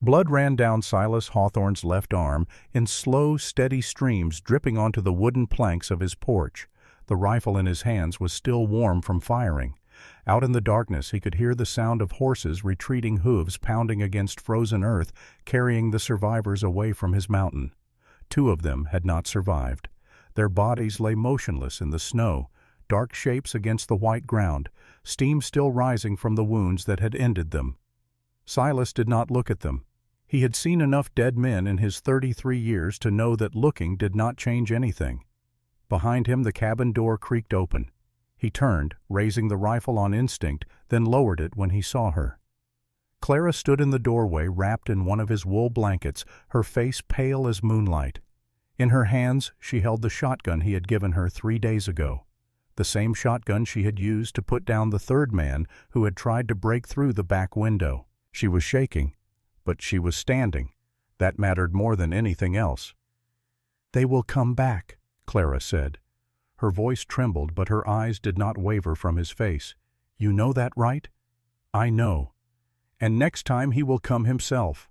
Blood ran down Silas Hawthorne's left arm in slow, steady streams dripping onto the wooden planks of his porch. The rifle in his hands was still warm from firing. Out in the darkness he could hear the sound of horses' retreating hooves pounding against frozen earth, carrying the survivors away from his mountain. 2 of them had not survived. Their bodies lay motionless in the snow, dark shapes against the white ground, steam still rising from the wounds that had ended them. Silas did not look at them. He had seen enough dead men in his 33 years to know that looking did not change anything. Behind him the cabin door creaked open. He turned, raising the rifle on instinct, then lowered it when he saw her. Clara stood in the doorway wrapped in one of his wool blankets, her face pale as moonlight. In her hands she held the shotgun he had given her 3 days ago, the same shotgun she had used to put down the 3rd man who had tried to break through the back window. She was shaking, but she was standing. That mattered more than anything else. "They will come back," Clara said. Her voice trembled, but her eyes did not waver from his face. "You know that, right?" "I know. And next time he will come himself."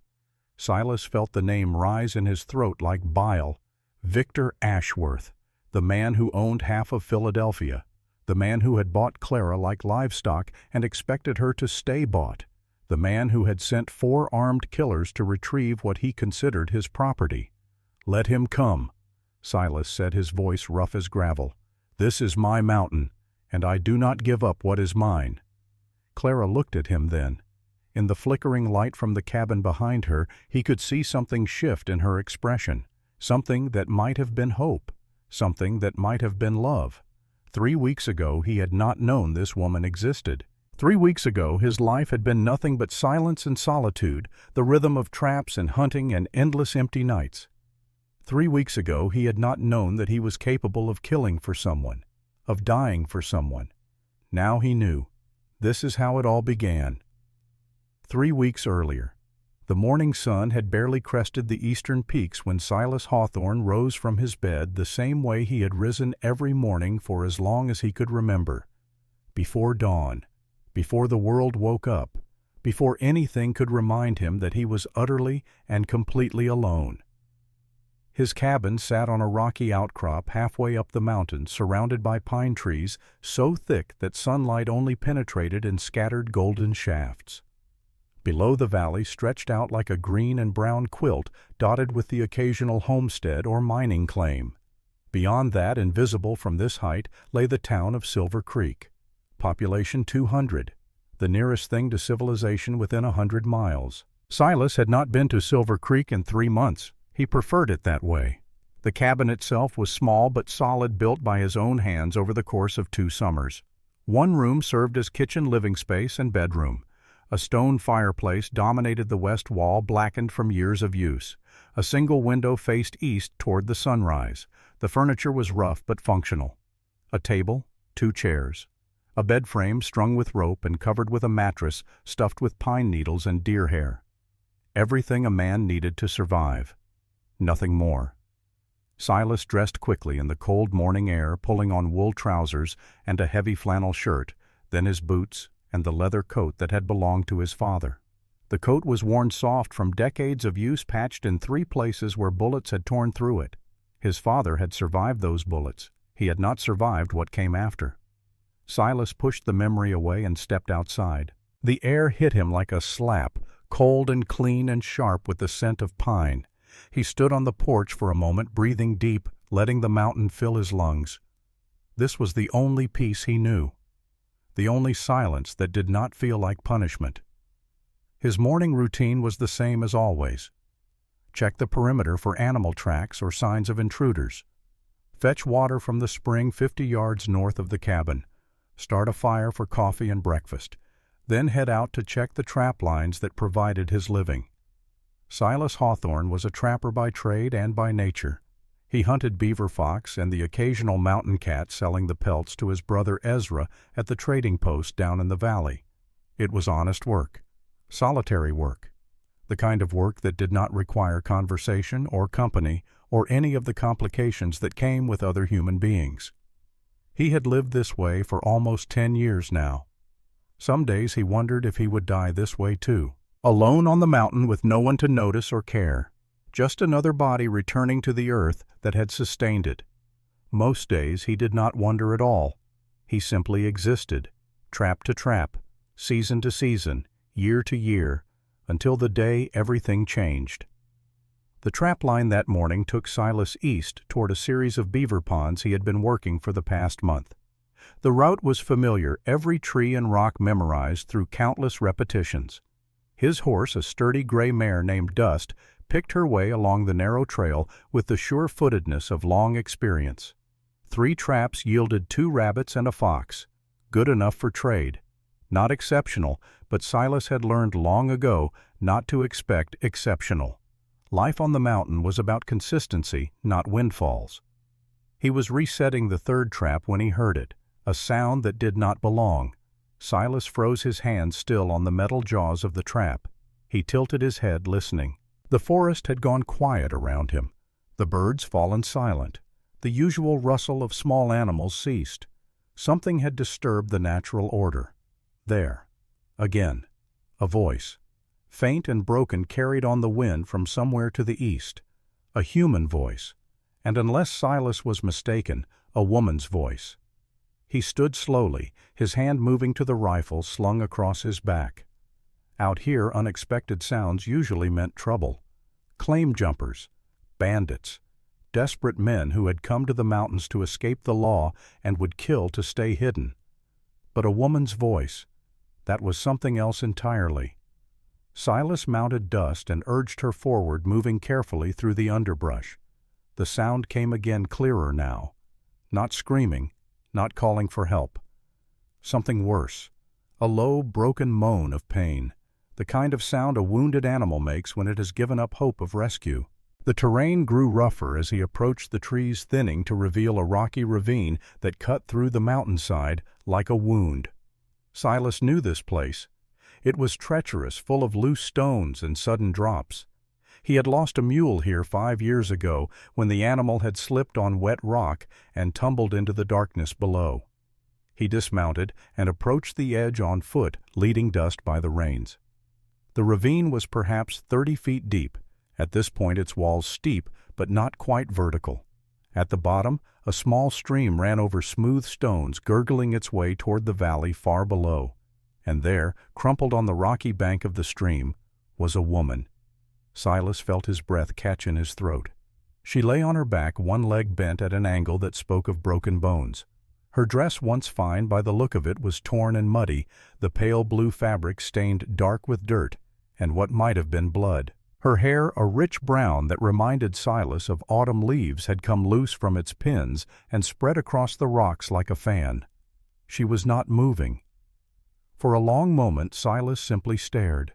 Silas felt the name rise in his throat like bile. Victor Ashworth, the man who owned half of Philadelphia, the man who had bought Clara like livestock and expected her to stay bought, the man who had sent 4 armed killers to retrieve what he considered his property. "Let him come," Silas said, his voice rough as gravel. "This is my mountain, and I do not give up what is mine." Clara looked at him then. In the flickering light from the cabin behind her, he could see something shift in her expression, something that might have been hope, something that might have been love. 3 weeks ago he had not known this woman existed. 3 weeks ago his life had been nothing but silence and solitude, the rhythm of traps and hunting and endless empty nights. 3 weeks ago he had not known that he was capable of killing for someone, of dying for someone. Now he knew. This is how it all began. 3 weeks earlier. The morning sun had barely crested the eastern peaks when Silas Hawthorne rose from his bed the same way he had risen every morning for as long as he could remember. Before dawn, before the world woke up, before anything could remind him that he was utterly and completely alone. His cabin sat on a rocky outcrop halfway up the mountain, surrounded by pine trees so thick that sunlight only penetrated in scattered golden shafts. Below, the valley stretched out like a green and brown quilt dotted with the occasional homestead or mining claim. Beyond that, invisible from this height, lay the town of Silver Creek. Population 200, the nearest thing to civilization within 100 miles. Silas had not been to Silver Creek in 3 months. He preferred it that way. The cabin itself was small but solid, built by his own hands over the course of 2 summers. One room served as kitchen, living space, and bedroom. A stone fireplace dominated the west wall, blackened from years of use. A single window faced east toward the sunrise. The furniture was rough but functional. A table, 2 chairs. A bed frame strung with rope and covered with a mattress stuffed with pine needles and deer hair. Everything a man needed to survive. Nothing more. Silas dressed quickly in the cold morning air, pulling on wool trousers and a heavy flannel shirt, then his boots and the leather coat that had belonged to his father. The coat was worn soft from decades of use, patched in 3 places where bullets had torn through it. His father had survived those bullets. He had not survived what came after. Silas pushed the memory away and stepped outside. The air hit him like a slap, cold and clean and sharp with the scent of pine. He stood on the porch for a moment, breathing deep, letting the mountain fill his lungs. This was the only peace he knew, the only silence that did not feel like punishment. His morning routine was the same as always. Check the perimeter for animal tracks or signs of intruders. Fetch water from the spring 50 yards north of the cabin. Start a fire for coffee and breakfast. Then head out to check the trap lines that provided his living. Silas Hawthorne was a trapper by trade and by nature. He hunted beaver fox and the occasional mountain cat, selling the pelts to his brother Ezra at the trading post down in the valley. It was honest work, solitary work, the kind of work that did not require conversation or company or any of the complications that came with other human beings. He had lived this way for almost 10 years now. Some days he wondered if he would die this way too. Alone on the mountain with no one to notice or care. Just another body returning to the earth that had sustained it. Most days he did not wonder at all. He simply existed, trap to trap, season to season, year to year, until the day everything changed. The trap line that morning took Silas east toward a series of beaver ponds he had been working for the past month. The route was familiar, every tree and rock memorized through countless repetitions. His horse, a sturdy gray mare named Dust, picked her way along the narrow trail with the sure-footedness of long experience. 3 traps yielded 2 rabbits and a fox. Good enough for trade. Not exceptional, but Silas had learned long ago not to expect exceptional. Life on the mountain was about consistency, not windfalls. He was resetting the 3rd trap when he heard it, a sound that did not belong. Silas froze his hands still on the metal jaws of the trap. He tilted his head, listening. The forest had gone quiet around him. The birds fallen silent. The usual rustle of small animals ceased. Something had disturbed the natural order. There. Again. A voice. Faint and broken, carried on the wind from somewhere to the east. A human voice. And unless Silas was mistaken, a woman's voice. He stood slowly, his hand moving to the rifle slung across his back. Out here, unexpected sounds usually meant trouble. Claim jumpers, bandits, desperate men who had come to the mountains to escape the law and would kill to stay hidden. But a woman's voice, that was something else entirely. Silas mounted Dust and urged her forward, moving carefully through the underbrush. The sound came again, clearer now. Not screaming, not calling for help. Something worse. A low, broken moan of pain. The kind of sound a wounded animal makes when it has given up hope of rescue. The terrain grew rougher as he approached, the trees thinning to reveal a rocky ravine that cut through the mountainside like a wound. Silas knew this place. It was treacherous, full of loose stones and sudden drops. He had lost a mule here 5 years ago when the animal had slipped on wet rock and tumbled into the darkness below. He dismounted and approached the edge on foot, leading Dust by the reins. The ravine was perhaps 30 feet deep. At this point its walls steep, but not quite vertical. At the bottom, a small stream ran over smooth stones, gurgling its way toward the valley far below. And there, crumpled on the rocky bank of the stream, was a woman. Silas felt his breath catch in his throat. She lay on her back, one leg bent at an angle that spoke of broken bones. Her dress, once fine by the look of it, was torn and muddy, the pale blue fabric stained dark with dirt and what might have been blood. Her hair, a rich brown that reminded Silas of autumn leaves, had come loose from its pins and spread across the rocks like a fan. She was not moving. For a long moment Silas simply stared.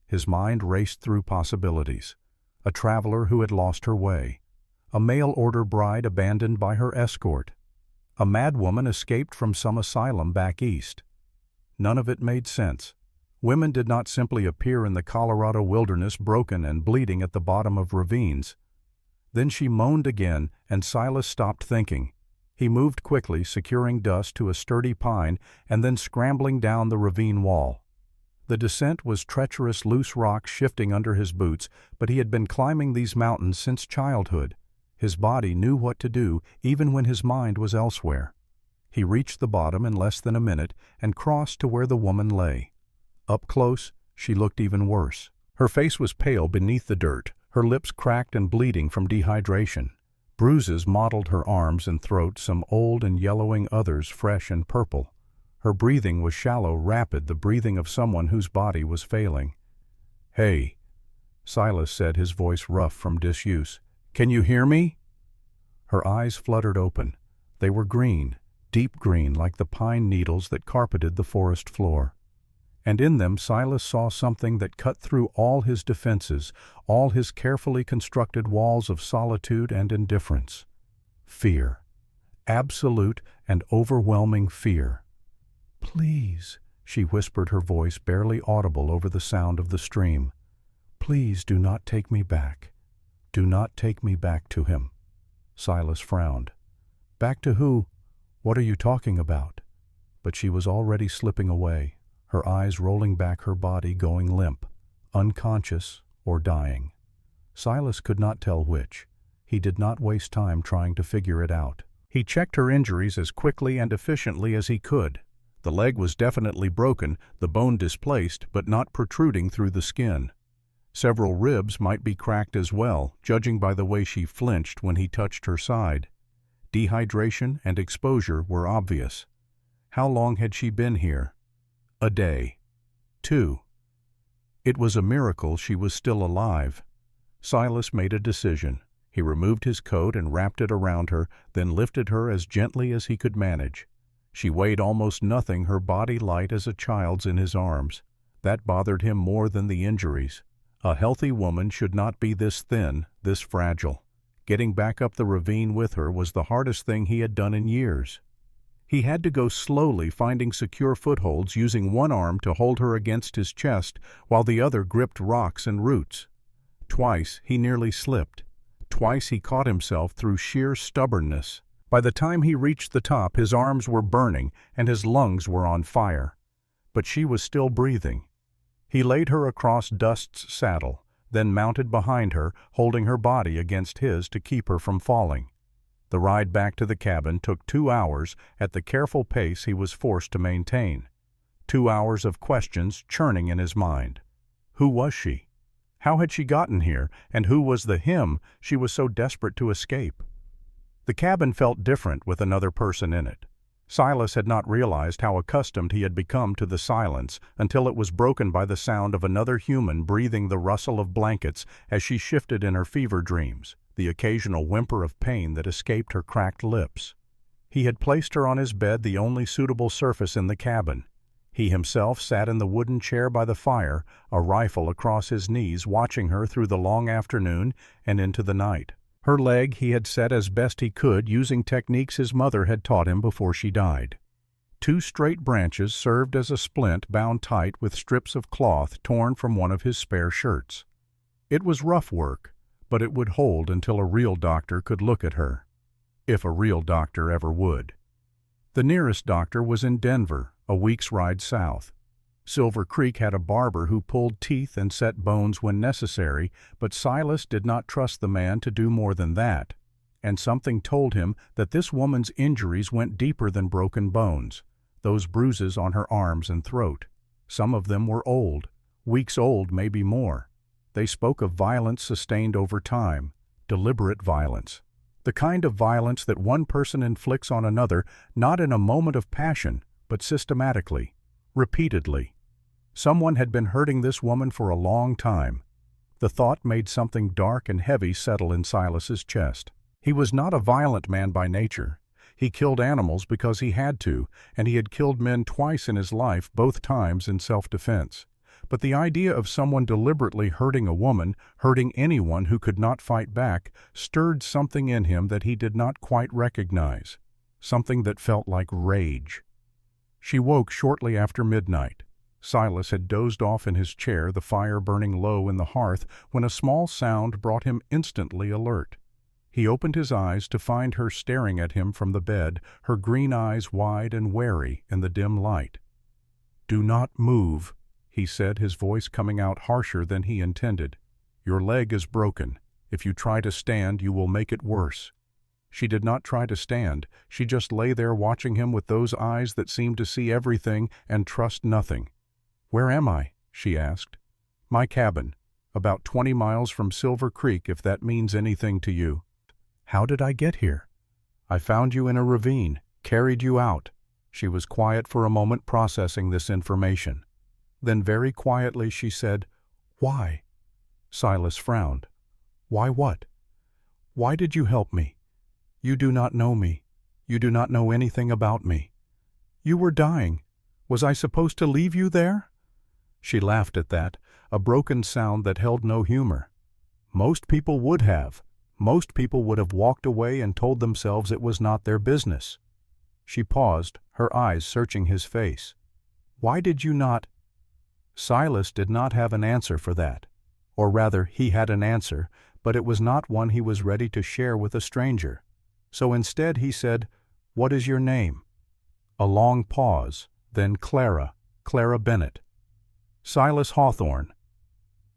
His mind raced through possibilities. A traveler who had lost her way. A mail-order bride abandoned by her escort. A madwoman escaped from some asylum back east. None of it made sense. Women did not simply appear in the Colorado wilderness broken and bleeding at the bottom of ravines. Then she moaned again, and Silas stopped thinking. He moved quickly, securing Dust to a sturdy pine and then scrambling down the ravine wall. The descent was treacherous, loose rock shifting under his boots, but he had been climbing these mountains since childhood. His body knew what to do, even when his mind was elsewhere. He reached the bottom in less than a minute and crossed to where the woman lay. Up close, she looked even worse. Her face was pale beneath the dirt, her lips cracked and bleeding from dehydration. Bruises mottled her arms and throat, some old and yellowing, others fresh and purple. Her breathing was shallow, rapid, the breathing of someone whose body was failing. "Hey," Silas said, his voice rough from disuse. "Can you hear me?" Her eyes fluttered open. They were green, deep green, like the pine needles that carpeted the forest floor. And in them Silas saw something that cut through all his defenses, all his carefully constructed walls of solitude and indifference. Fear. Absolute and overwhelming fear. "Please," she whispered, her voice barely audible over the sound of the stream. "Please do not take me back. Do not take me back to him." Silas frowned. "Back to who? What are you talking about?" But she was already slipping away, her eyes rolling back, her body going limp. unconscious or dying. Silas could not tell which. He did not waste time trying to figure it out. He checked her injuries as quickly and efficiently as he could. The leg was definitely broken, the bone displaced but not protruding through the skin. Several ribs might be cracked as well, judging by the way she flinched when he touched her side. Dehydration and exposure were obvious. How long had she been here? A day. 2. It was a miracle she was still alive. Silas made a decision. He removed his coat and wrapped it around her, then lifted her as gently as he could manage. She weighed almost nothing, her body light as a child's in his arms. That bothered him more than the injuries. A healthy woman should not be this thin, this fragile. Getting back up the ravine with her was the hardest thing he had done in years. He had to go slowly, finding secure footholds, using one arm to hold her against his chest while the other gripped rocks and roots. Twice he nearly slipped. Twice he caught himself through sheer stubbornness. By the time he reached the top, his arms were burning and his lungs were on fire. But she was still breathing. He laid her across Dust's saddle, then mounted behind her, holding her body against his to keep her from falling. The ride back to the cabin took 2 hours at the careful pace he was forced to maintain. 2 hours of questions churning in his mind. Who was she? How had she gotten here, and who was the him she was so desperate to escape? The cabin felt different with another person in it. Silas had not realized how accustomed he had become to the silence until it was broken by the sound of another human breathing, the rustle of blankets as she shifted in her fever dreams, the occasional whimper of pain that escaped her cracked lips. He had placed her on his bed, the only suitable surface in the cabin. He himself sat in the wooden chair by the fire, a rifle across his knees, watching her through the long afternoon and into the night. Her leg he had set as best he could, using techniques his mother had taught him before she died. 2 straight branches served as a splint bound tight with strips of cloth torn from one of his spare shirts. It was rough work, but it would hold until a real doctor could look at her. If a real doctor ever would. The nearest doctor was in Denver, a week's ride south. Silver Creek had a barber who pulled teeth and set bones when necessary, but Silas did not trust the man to do more than that, and something told him that this woman's injuries went deeper than broken bones, those bruises on her arms and throat. Some of them were old, weeks old, maybe more. They spoke of violence sustained over time, deliberate violence. The kind of violence that one person inflicts on another, not in a moment of passion, but systematically, repeatedly. Someone had been hurting this woman for a long time. The thought made something dark and heavy settle in Silas's chest. He was not a violent man by nature. He killed animals because he had to, and he had killed men twice in his life, both times in self-defense. But the idea of someone deliberately hurting a woman, hurting anyone who could not fight back, stirred something in him that he did not quite recognize, something that felt like rage. She woke shortly after midnight. Silas had dozed off in his chair, the fire burning low in the hearth, when a small sound brought him instantly alert. He opened his eyes to find her staring at him from the bed, her green eyes wide and wary in the dim light. "Do not move," he said, his voice coming out harsher than he intended. "Your leg is broken. If you try to stand, you will make it worse." She did not try to stand. She just lay there watching him with those eyes that seemed to see everything and trust nothing. "Where am I?" she asked. "My cabin, about 20 miles from Silver Creek, if that means anything to you." "How did I get here?" "I found you in a ravine, carried you out." She was quiet for a moment, processing this information. Then very quietly she said, "Why?" Silas frowned. "Why what? Why did you help me? You do not know me. You do not know anything about me. You were dying. Was I supposed to leave you there?" She laughed at that, a broken sound that held no humor. Most people would have. Most people would have walked away and told themselves it was not their business. She paused, her eyes searching his face. "Why did you not—" Silas did not have an answer for that. Or rather, he had an answer, but it was not one he was ready to share with a stranger. So instead he said, "What is your name?" A long pause, then Clara Bennett. "Silas Hawthorne."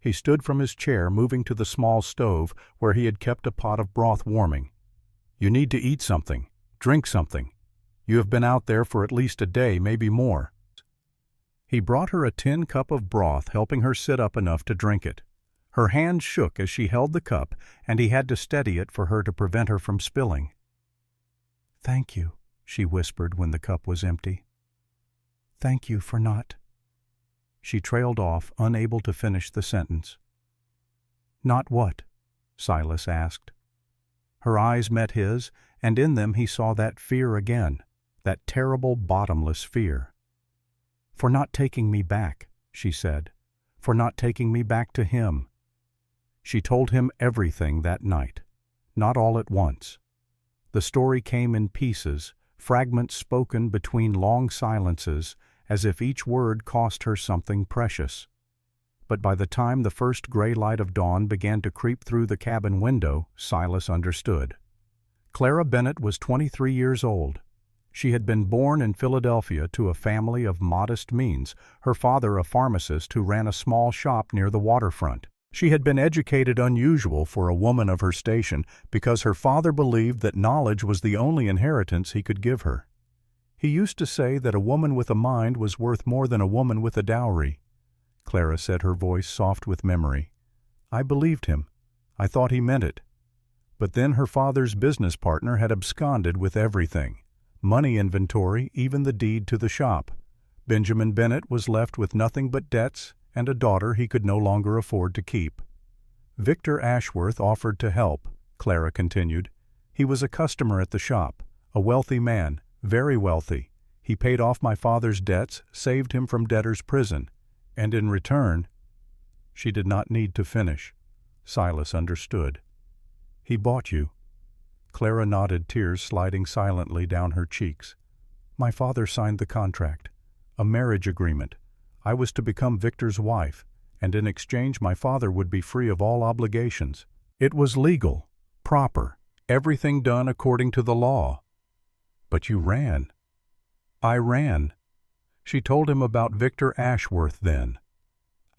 He stood from his chair, moving to the small stove where he had kept a pot of broth warming. "You need to eat something, drink something. You have been out there for at least a day, maybe more." He brought her a tin cup of broth, helping her sit up enough to drink it. Her hands shook as she held the cup, and he had to steady it for her to prevent her from spilling. "Thank you," she whispered when the cup was empty. "Thank you for not—" She trailed off, unable to finish the sentence. "Not what?" Silas asked. Her eyes met his, and in them he saw that fear again, that terrible, bottomless fear. "For not taking me back," she said, "for not taking me back to him." She told him everything that night, not all at once. The story came in pieces, fragments spoken between long silences, as if each word cost her something precious. But by the time the first gray light of dawn began to creep through the cabin window, Silas understood. Clara Bennett was 23 years old. She had been born in Philadelphia to a family of modest means, her father a pharmacist who ran a small shop near the waterfront. She had been educated unusual for a woman of her station because her father believed that knowledge was the only inheritance he could give her. He used to say that a woman with a mind was worth more than a woman with a dowry. Clara said, her voice soft with memory. I believed him. I thought he meant it. But then her father's business partner had absconded with everything. Money inventory, even the deed to the shop. Benjamin Bennett was left with nothing but debts and a daughter he could no longer afford to keep. Victor Ashworth offered to help, Clara continued. He was a customer at the shop, a wealthy man, very wealthy. He paid off my father's debts, saved him from debtor's prison, and in return— She did not need to finish. Silas understood. He bought you. Clara nodded, tears sliding silently down her cheeks. My father signed the contract, a marriage agreement. I was to become Victor's wife, and in exchange my father would be free of all obligations. It was legal, proper, everything done according to the law. But you ran. I ran. She told him about Victor Ashworth then,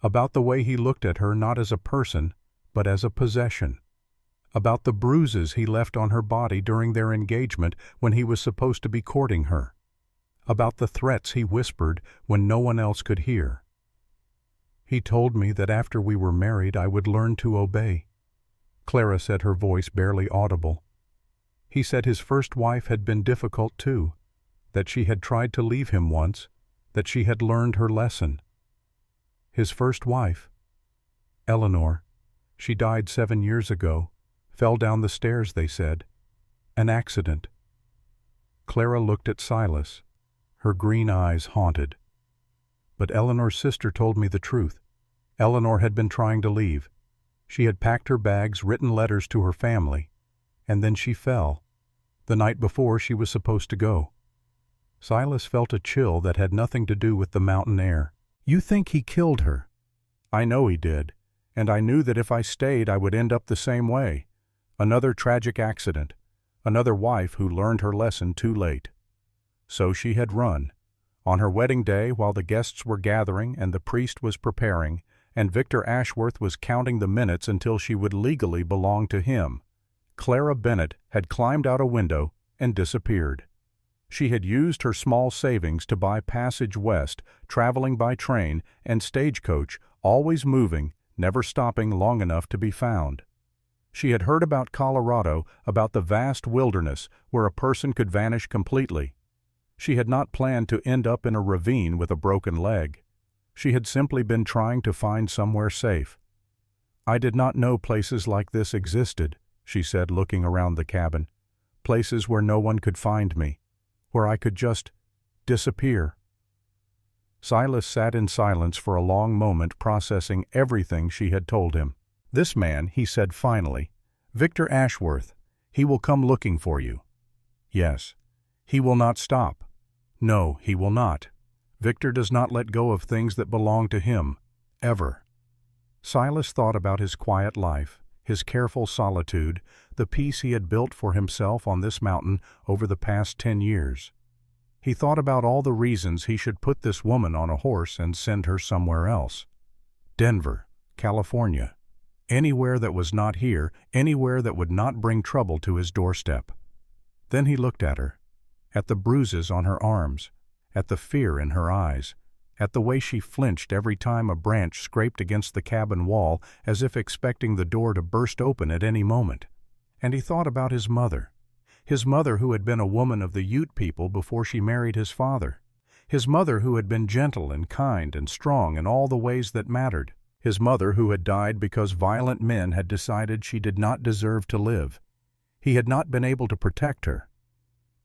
about the way he looked at her not as a person, but as a possession, about the bruises he left on her body during their engagement when he was supposed to be courting her, about the threats he whispered when no one else could hear. He told me that after we were married I would learn to obey. Clara said, her voice barely audible. He said his first wife had been difficult too, that she had tried to leave him once, that she had learned her lesson. His first wife, Eleanor, she died 7 years ago, fell down the stairs, they said. An accident. Clara looked at Silas, her green eyes haunted. But Eleanor's sister told me the truth. Eleanor had been trying to leave. She had packed her bags, written letters to her family, and then she fell, the night before she was supposed to go. Silas felt a chill that had nothing to do with the mountain air. You think he killed her? I know he did, and I knew that if I stayed I would end up the same way. Another tragic accident, another wife who learned her lesson too late. So she had run. On her wedding day, while the guests were gathering and the priest was preparing, and Victor Ashworth was counting the minutes until she would legally belong to him, Clara Bennett had climbed out a window and disappeared. She had used her small savings to buy passage west, traveling by train and stagecoach, always moving, never stopping long enough to be found. She had heard about Colorado, about the vast wilderness where a person could vanish completely. She had not planned to end up in a ravine with a broken leg. She had simply been trying to find somewhere safe. I did not know places like this existed, she said, looking around the cabin. Places where no one could find me, where I could just disappear. Silas sat in silence for a long moment, processing everything she had told him. This man, he said finally, Victor Ashworth, he will come looking for you. Yes. He will not stop. No, he will not. Victor does not let go of things that belong to him, ever. Silas thought about his quiet life, his careful solitude, the peace he had built for himself on this mountain over the past 10 years. He thought about all the reasons he should put this woman on a horse and send her somewhere else. Denver, California. Anywhere that was not here, anywhere that would not bring trouble to his doorstep. Then he looked at her, at the bruises on her arms, at the fear in her eyes, at the way she flinched every time a branch scraped against the cabin wall as if expecting the door to burst open at any moment. And he thought about his mother who had been a woman of the Ute people before she married his father, his mother who had been gentle and kind and strong in all the ways that mattered, his mother who had died because violent men had decided she did not deserve to live. He had not been able to protect her.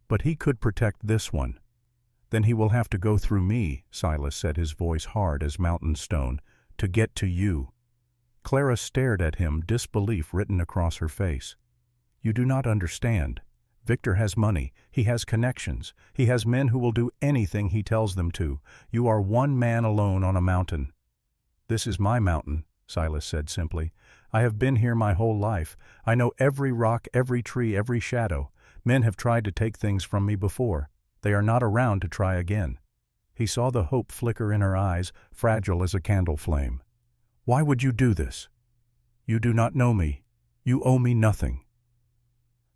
But he could protect this one. Then he will have to go through me, Silas said, his voice hard as mountain stone, to get to you. Clara stared at him, disbelief written across her face. You do not understand. Victor has money, he has connections, he has men who will do anything he tells them to. You are one man alone on a mountain. This is my mountain, Silas said simply. I have been here my whole life. I know every rock, every tree, every shadow. Men have tried to take things from me before. They are not around to try again. He saw the hope flicker in her eyes, fragile as a candle flame. Why would you do this? You do not know me. You owe me nothing.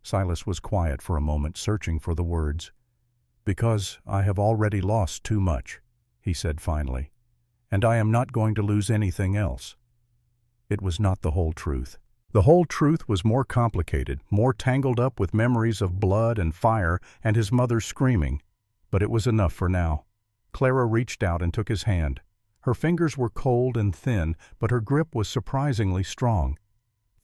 Silas was quiet for a moment, searching for the words. Because I have already lost too much, he said finally, and I am not going to lose anything else. It was not the whole truth. The whole truth was more complicated, more tangled up with memories of blood and fire and his mother screaming, but it was enough for now. Clara reached out and took his hand. Her fingers were cold and thin, but her grip was surprisingly strong.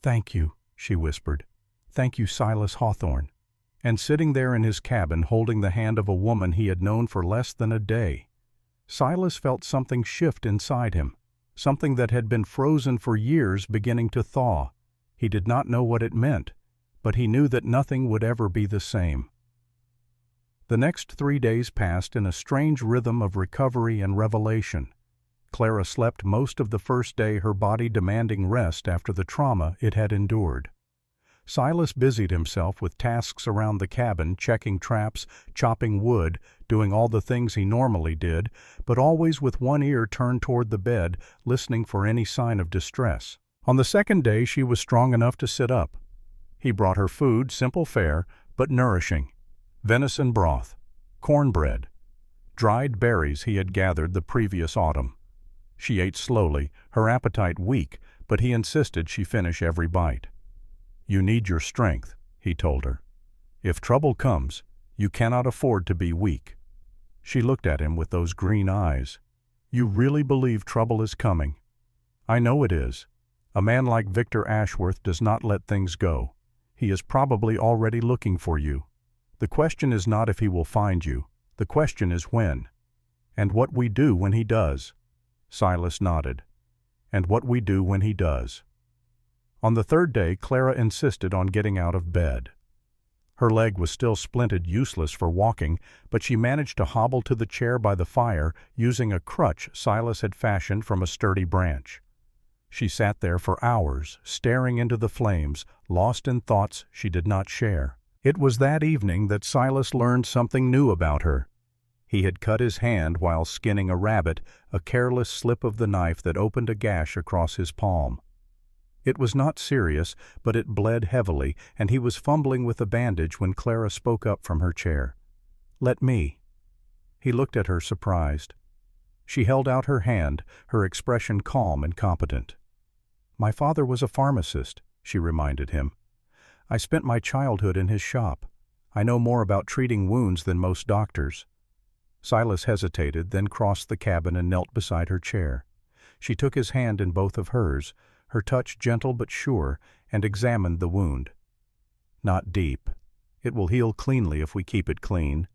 "Thank you," she whispered. "Thank you, Silas Hawthorne." And sitting there in his cabin, holding the hand of a woman he had known for less than a day, Silas felt something shift inside him, something that had been frozen for years beginning to thaw. He did not know what it meant, but he knew that nothing would ever be the same. The next 3 days passed in a strange rhythm of recovery and revelation. Clara slept most of the first day, her body demanding rest after the trauma it had endured. Silas busied himself with tasks around the cabin, checking traps, chopping wood, doing all the things he normally did, but always with one ear turned toward the bed, listening for any sign of distress. On the second day she was strong enough to sit up. He brought her food, simple fare, but nourishing. Venison broth, cornbread, dried berries he had gathered the previous autumn. She ate slowly, her appetite weak, but he insisted she finish every bite. "You need your strength," he told her. "If trouble comes, you cannot afford to be weak." She looked at him with those green eyes. "You really believe trouble is coming?" "I know it is. A man like Victor Ashworth does not let things go. He is probably already looking for you. The question is not if he will find you. The question is when. And what we do when he does." Silas nodded. "And what we do when he does." On the third day, Clara insisted on getting out of bed. Her leg was still splinted, useless for walking, but she managed to hobble to the chair by the fire using a crutch Silas had fashioned from a sturdy branch. She sat there for hours, staring into the flames, lost in thoughts she did not share. It was that evening that Silas learned something new about her. He had cut his hand while skinning a rabbit, a careless slip of the knife that opened a gash across his palm. It was not serious, but it bled heavily, and he was fumbling with a bandage when Clara spoke up from her chair. "Let me." He looked at her, surprised. She held out her hand, her expression calm and competent. "My father was a pharmacist," she reminded him. "I spent my childhood in his shop. I know more about treating wounds than most doctors." Silas hesitated, then crossed the cabin and knelt beside her chair. She took his hand in both of hers, her touch gentle but sure, and examined the wound. "Not deep. It will heal cleanly if we keep it clean."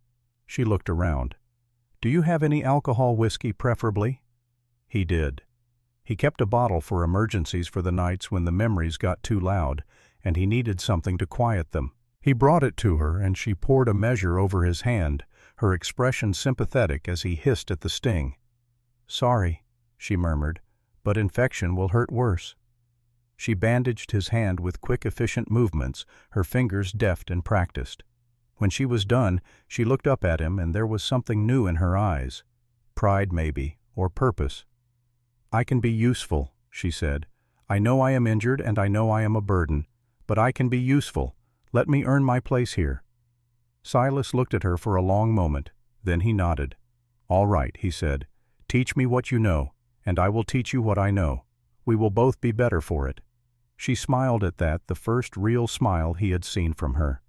She looked around. "Do you have any alcohol whiskey, preferably?" He did. He kept a bottle for emergencies, for the nights when the memories got too loud, and he needed something to quiet them. He brought it to her, and she poured a measure over his hand, her expression sympathetic as he hissed at the sting. "Sorry," she murmured, "but infection will hurt worse." She bandaged his hand with quick, efficient movements, her fingers deft and practiced. When she was done, she looked up at him, and there was something new in her eyes. Pride, maybe, or purpose. "I can be useful," she said. "I know I am injured and I know I am a burden, but I can be useful. Let me earn my place here." Silas looked at her for a long moment. Then he nodded. "All right," he said. "Teach me what you know, and I will teach you what I know. We will both be better for it." She smiled at that, the first real smile he had seen from her.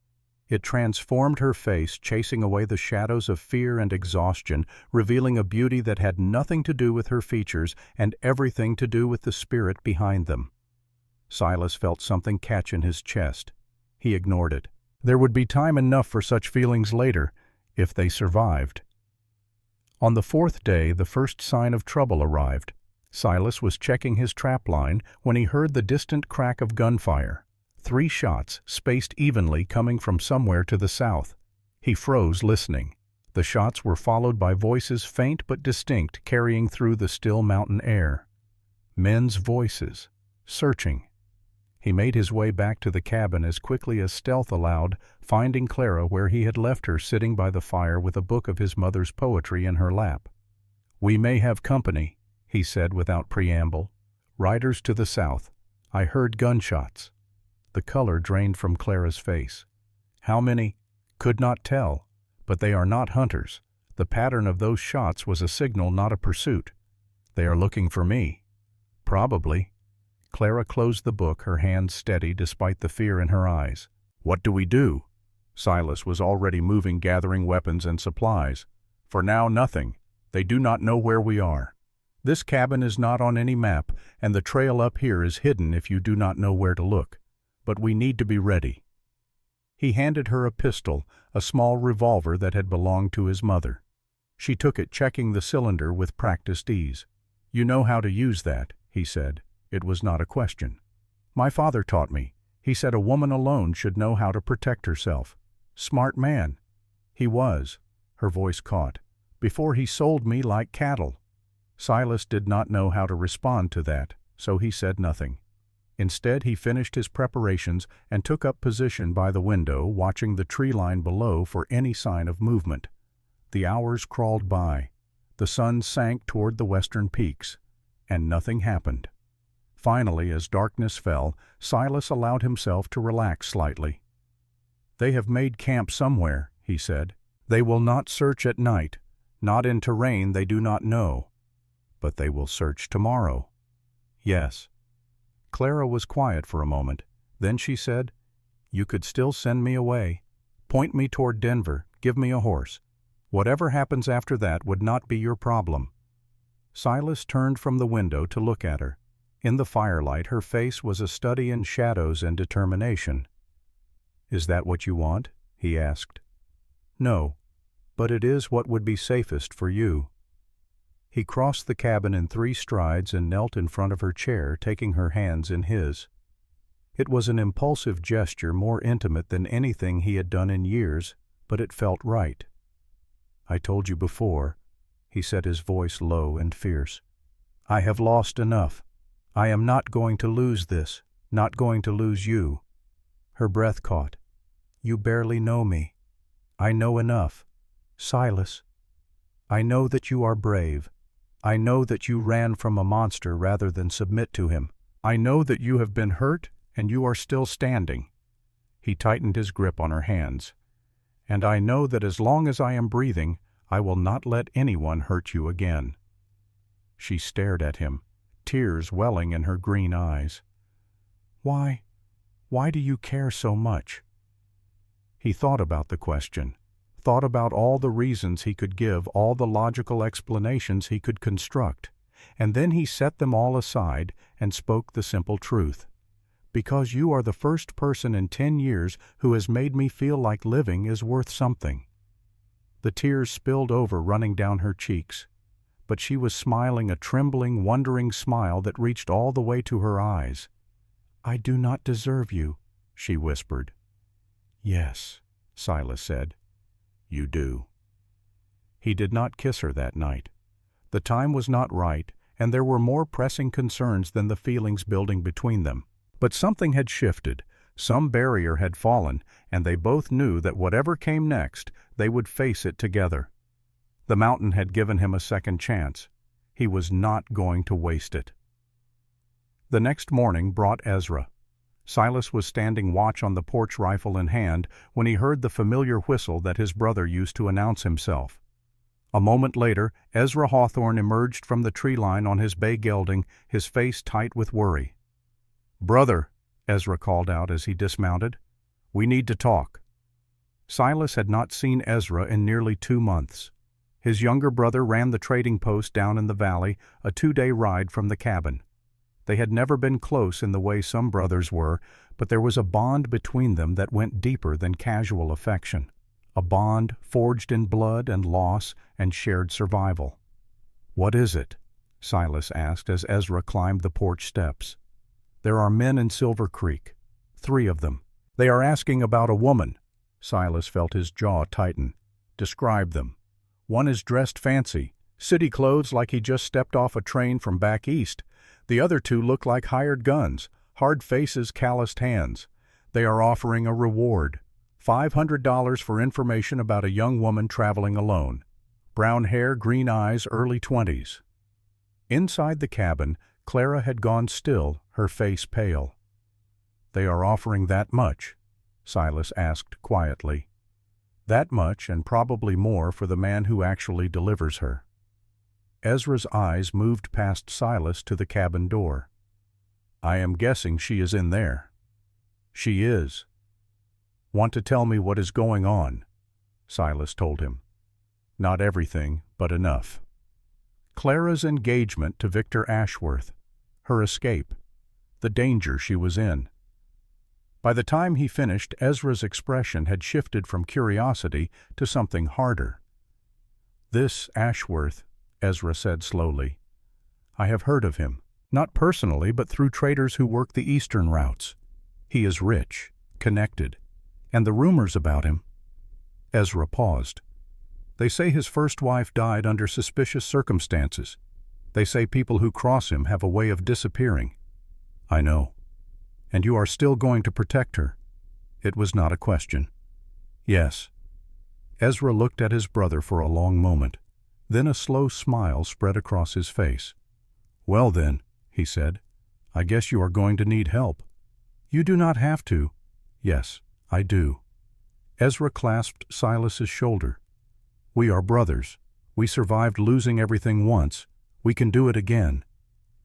It transformed her face, chasing away the shadows of fear and exhaustion, revealing a beauty that had nothing to do with her features and everything to do with the spirit behind them. Silas felt something catch in his chest. He ignored it. There would be time enough for such feelings later, if they survived. On the fourth day, the first sign of trouble arrived. Silas was checking his trap line when he heard the distant crack of gunfire. 3 shots, spaced evenly, coming from somewhere to the south. He froze, listening. The shots were followed by voices, faint but distinct, carrying through the still mountain air. Men's voices, searching. He made his way back to the cabin as quickly as stealth allowed, finding Clara where he had left her, sitting by the fire with a book of his mother's poetry in her lap. "We may have company," he said without preamble. "Riders to the south. I heard gunshots." The color drained from Clara's face. "How many?" "Could not tell. But they are not hunters. The pattern of those shots was a signal, not a pursuit. They are looking for me." "Probably." Clara closed the book, her hands steady despite the fear in her eyes. "What do we do?" Silas was already moving, gathering weapons and supplies. "For now, nothing. They do not know where we are. This cabin is not on any map, and the trail up here is hidden if you do not know where to look. But we need to be ready." He handed her a pistol, a small revolver that had belonged to his mother. She took it, checking the cylinder with practiced ease. "You know how to use that," he said. It was not a question. "My father taught me. He said a woman alone should know how to protect herself. Smart man." "He was," her voice caught, "before he sold me like cattle." Silas did not know how to respond to that, so he said nothing. Instead, he finished his preparations and took up position by the window, watching the tree line below for any sign of movement. The hours crawled by. The sun sank toward the western peaks, and nothing happened. Finally, as darkness fell, Silas allowed himself to relax slightly. "They have made camp somewhere," he said. "They will not search at night, not in terrain they do not know. But they will search tomorrow." "Yes." Clara was quiet for a moment. Then she said, "You could still send me away. Point me toward Denver, give me a horse. Whatever happens after that would not be your problem." Silas turned from the window to look at her. In the firelight, her face was a study in shadows and determination. "Is that what you want?" he asked. "No, but it is what would be safest for you." He crossed the cabin in 3 strides and knelt in front of her chair, taking her hands in his. It was an impulsive gesture, more intimate than anything he had done in years, but it felt right. "I told you before," he said, his voice low and fierce. "I have lost enough. I am not going to lose this, not going to lose you." Her breath caught. "You barely know me. I know enough. Silas, I know that you are brave. I know that you ran from a monster rather than submit to him. I know that you have been hurt and you are still standing." He tightened his grip on her hands. "And I know that as long as I am breathing, I will not let anyone hurt you again." She stared at him, tears welling in her green eyes. Why do you care so much?" He thought about the question. Thought about all the reasons he could give, all the logical explanations he could construct, and then he set them all aside and spoke the simple truth. "Because you are the first person in 10 years who has made me feel like living is worth something." The tears spilled over, running down her cheeks, but she was smiling, a trembling, wondering smile that reached all the way to her eyes. "I do not deserve you," she whispered. "Yes," Silas said. "You do." He did not kiss her that night. The time was not right, and there were more pressing concerns than the feelings building between them. But something had shifted, some barrier had fallen, and they both knew that whatever came next, they would face it together. The mountain had given him a second chance. He was not going to waste it. The next morning brought Ezra. Silas was standing watch on the porch, rifle in hand, when he heard the familiar whistle that his brother used to announce himself. A moment later, Ezra Hawthorne emerged from the tree line on his bay gelding, his face tight with worry. "Brother," Ezra called out as he dismounted, "we need to talk." Silas had not seen Ezra in nearly 2 months. His younger brother ran the trading post down in the valley, a 2-day ride from the cabin. They had never been close in the way some brothers were, but there was a bond between them that went deeper than casual affection, a bond forged in blood and loss and shared survival. "What is it?" Silas asked as Ezra climbed the porch steps. "There are men in Silver Creek. 3 of them. They are asking about a woman." Silas felt his jaw tighten. "Describe them." "One is dressed fancy, city clothes like he just stepped off a train from back east. The other 2 look like hired guns, hard faces, calloused hands. They are offering a reward, $500 for information about a young woman traveling alone. Brown hair, green eyes, early 20s. Inside the cabin, Clara had gone still, her face pale. "They are offering that much?" Silas asked quietly. "That much and probably more for the man who actually delivers her." Ezra's eyes moved past Silas to the cabin door. "I am guessing she is in there." "She is." "Want to tell me what is going on?" Silas told him. "Not everything, but enough." Clara's engagement to Victor Ashworth, her escape, the danger she was in. By the time he finished, Ezra's expression had shifted from curiosity to something harder. "This Ashworth," Ezra said slowly. "I have heard of him, not personally but through traders who work the eastern routes. He is rich, connected, and the rumors about him—" Ezra paused. "They say his first wife died under suspicious circumstances. They say people who cross him have a way of disappearing." "I know." "And you are still going to protect her?" It was not a question. "Yes." Ezra looked at his brother for a long moment. Then a slow smile spread across his face. "Well then," he said, "I guess you are going to need help." "You do not have to." "Yes, I do." Ezra clasped Silas's shoulder. "We are brothers. We survived losing everything once. We can do it again."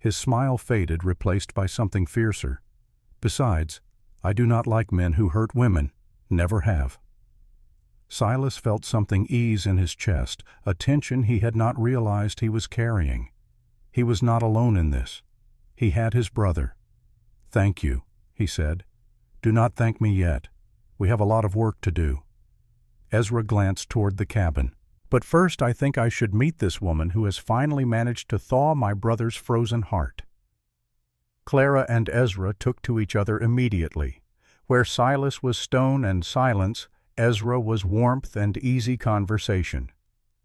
His smile faded, replaced by something fiercer. "Besides, I do not like men who hurt women. Never have." Silas felt something ease in his chest, a tension he had not realized he was carrying. He was not alone in this. He had his brother. "Thank you," he said. "Do not thank me yet. We have a lot of work to do." Ezra glanced toward the cabin. "But first I think I should meet this woman who has finally managed to thaw my brother's frozen heart." Clara and Ezra took to each other immediately. Where Silas was stone and silence, Ezra was warmth and easy conversation.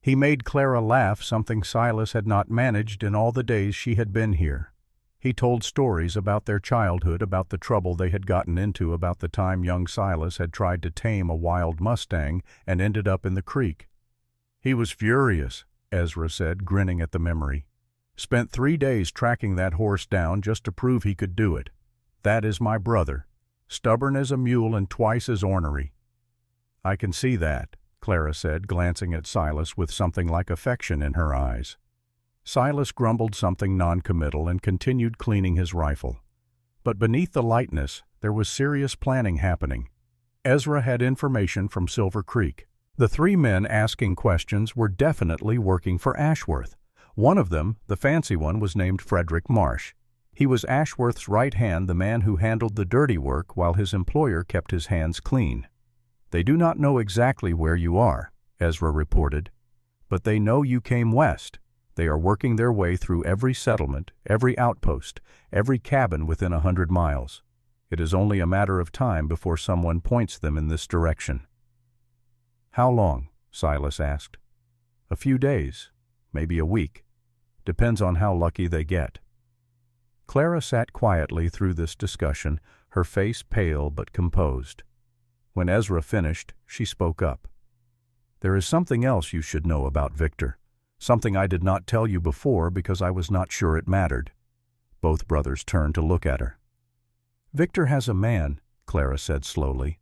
He made Clara laugh, something Silas had not managed in all the days she had been here. He told stories about their childhood, about the trouble they had gotten into, about the time young Silas had tried to tame a wild Mustang and ended up in the creek. "He was furious," Ezra said, grinning at the memory. "Spent 3 days tracking that horse down just to prove he could do it. That is my brother. Stubborn as a mule and twice as ornery." "I can see that," Clara said, glancing at Silas with something like affection in her eyes. Silas grumbled something noncommittal and continued cleaning his rifle. But beneath the lightness, there was serious planning happening. Ezra had information from Silver Creek. The 3 men asking questions were definitely working for Ashworth. One of them, the fancy one, was named Frederick Marsh. He was Ashworth's right hand, the man who handled the dirty work while his employer kept his hands clean. "They do not know exactly where you are," Ezra reported, "but they know you came west. They are working their way through every settlement, every outpost, every cabin within 100 miles. It is only a matter of time before someone points them in this direction." "How long?" Silas asked. "A few days, maybe a week. Depends on how lucky they get." Clara sat quietly through this discussion, her face pale but composed. When Ezra finished, she spoke up. "There is something else you should know about Victor, something I did not tell you before because I was not sure it mattered. Both brothers turned to look at her. "Victor has a man," Clara said slowly.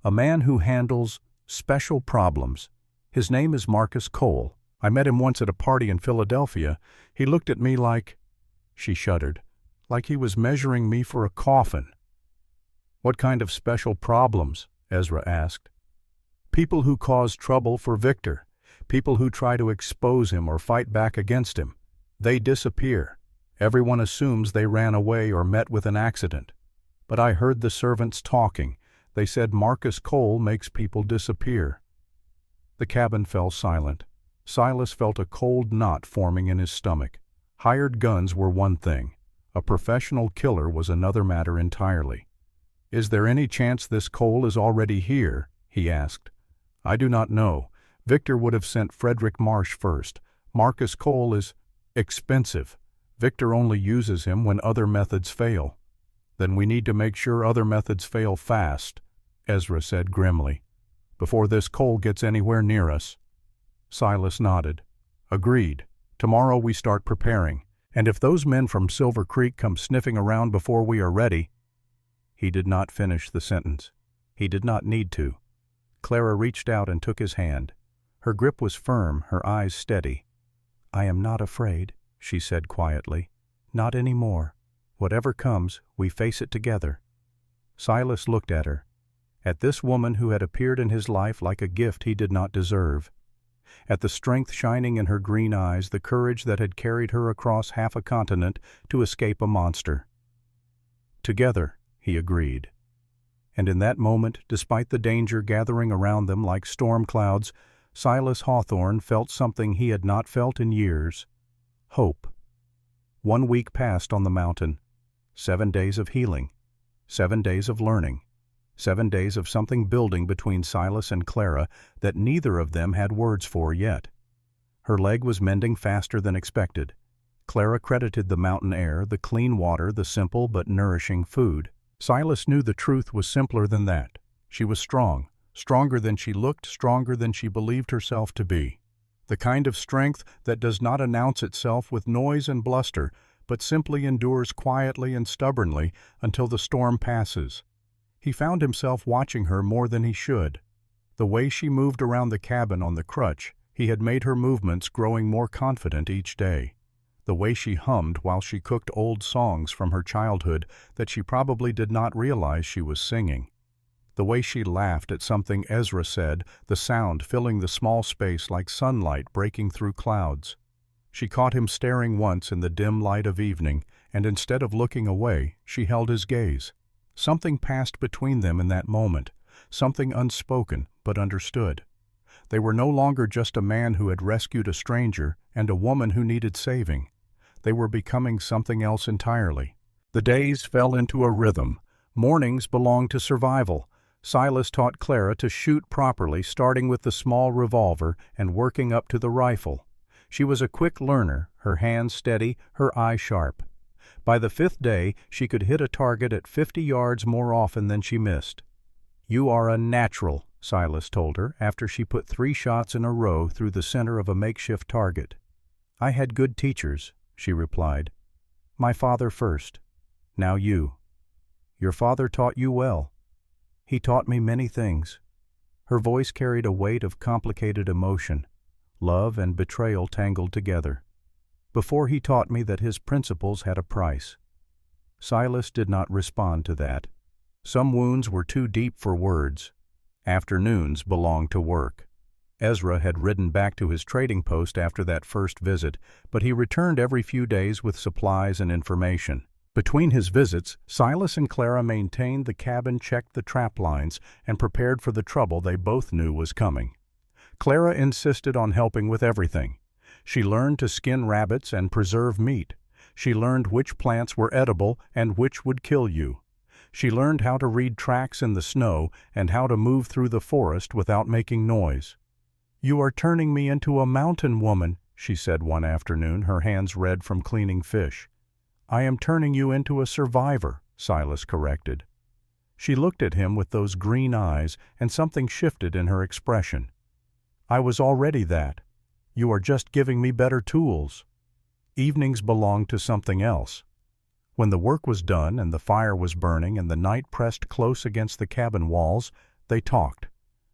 "A man who handles special problems. His name is Marcus Cole. I met him once at a party in Philadelphia. He looked at me like—" she shuddered, "like he was measuring me for a coffin." "What kind of special problems?" Ezra asked. "People who cause trouble for Victor. People who try to expose him or fight back against him. They disappear. Everyone assumes they ran away or met with an accident. But I heard the servants talking. They said Marcus Cole makes people disappear." The cabin fell silent. Silas felt a cold knot forming in his stomach. Hired guns were one thing. A professional killer was another matter entirely. "Is there any chance this Cole is already here?" he asked. "I do not know. Victor would have sent Frederick Marsh first. Marcus Cole is expensive. Victor only uses him when other methods fail." "Then we need to make sure other methods fail fast," Ezra said grimly, "before this Cole gets anywhere near us." Silas nodded. "Agreed. Tomorrow we start preparing. And if those men from Silver Creek come sniffing around before we are ready—" He did not finish the sentence. He did not need to. Clara reached out and took his hand. Her grip was firm, her eyes steady. "I am not afraid," she said quietly. "Not any more. Whatever comes, we face it together." Silas looked at her, at this woman who had appeared in his life like a gift he did not deserve, at the strength shining in her green eyes, the courage that had carried her across half a continent to escape a monster. "Together," he agreed. And in that moment, despite the danger gathering around them like storm clouds, Silas Hawthorne felt something he had not felt in years: hope. 1 week passed on the mountain. 7 days of healing. 7 days of learning. 7 days of something building between Silas and Clara that neither of them had words for yet. Her leg was mending faster than expected. Clara credited the mountain air, the clean water, the simple but nourishing food. Silas knew the truth was simpler than that. She was strong, stronger than she looked, stronger than she believed herself to be. The kind of strength that does not announce itself with noise and bluster, but simply endures quietly and stubbornly until the storm passes. He found himself watching her more than he should. The way she moved around the cabin on the crutch, he had made her movements growing more confident each day. The way she hummed while she cooked old songs from her childhood that she probably did not realize she was singing. The way she laughed at something Ezra said, the sound filling the small space like sunlight breaking through clouds. She caught him staring once in the dim light of evening, and instead of looking away, she held his gaze. Something passed between them in that moment, something unspoken but understood. They were no longer just a man who had rescued a stranger and a woman who needed saving. They were becoming something else entirely. The days fell into a rhythm. Mornings belonged to survival. Silas taught Clara to shoot properly, starting with the small revolver and working up to the rifle. She was a quick learner, her hands steady, her eye sharp. By the 5th day, she could hit a target at 50 yards more often than she missed. "You are a natural," Silas told her after she put 3 shots in a row through the center of a makeshift target. "I had good teachers," she replied. "My father first. Now you. Your father taught you well." "He taught me many things." Her voice carried a weight of complicated emotion, love and betrayal tangled together. "Before he taught me that his principles had a price." Silas did not respond to that. Some wounds were too deep for words. Afternoons belonged to work. Ezra had ridden back to his trading post after that first visit, but he returned every few days with supplies and information. Between his visits, Silas and Clara maintained the cabin, checked the trap lines, and prepared for the trouble they both knew was coming. Clara insisted on helping with everything. She learned to skin rabbits and preserve meat. She learned which plants were edible and which would kill you. She learned how to read tracks in the snow and how to move through the forest without making noise. "You are turning me into a mountain woman," she said one afternoon, her hands red from cleaning fish. "I am turning you into a survivor," Silas corrected. She looked at him with those green eyes, and something shifted in her expression. "I was already that. You are just giving me better tools." Evenings belonged to something else. When the work was done and the fire was burning and the night pressed close against the cabin walls, they talked.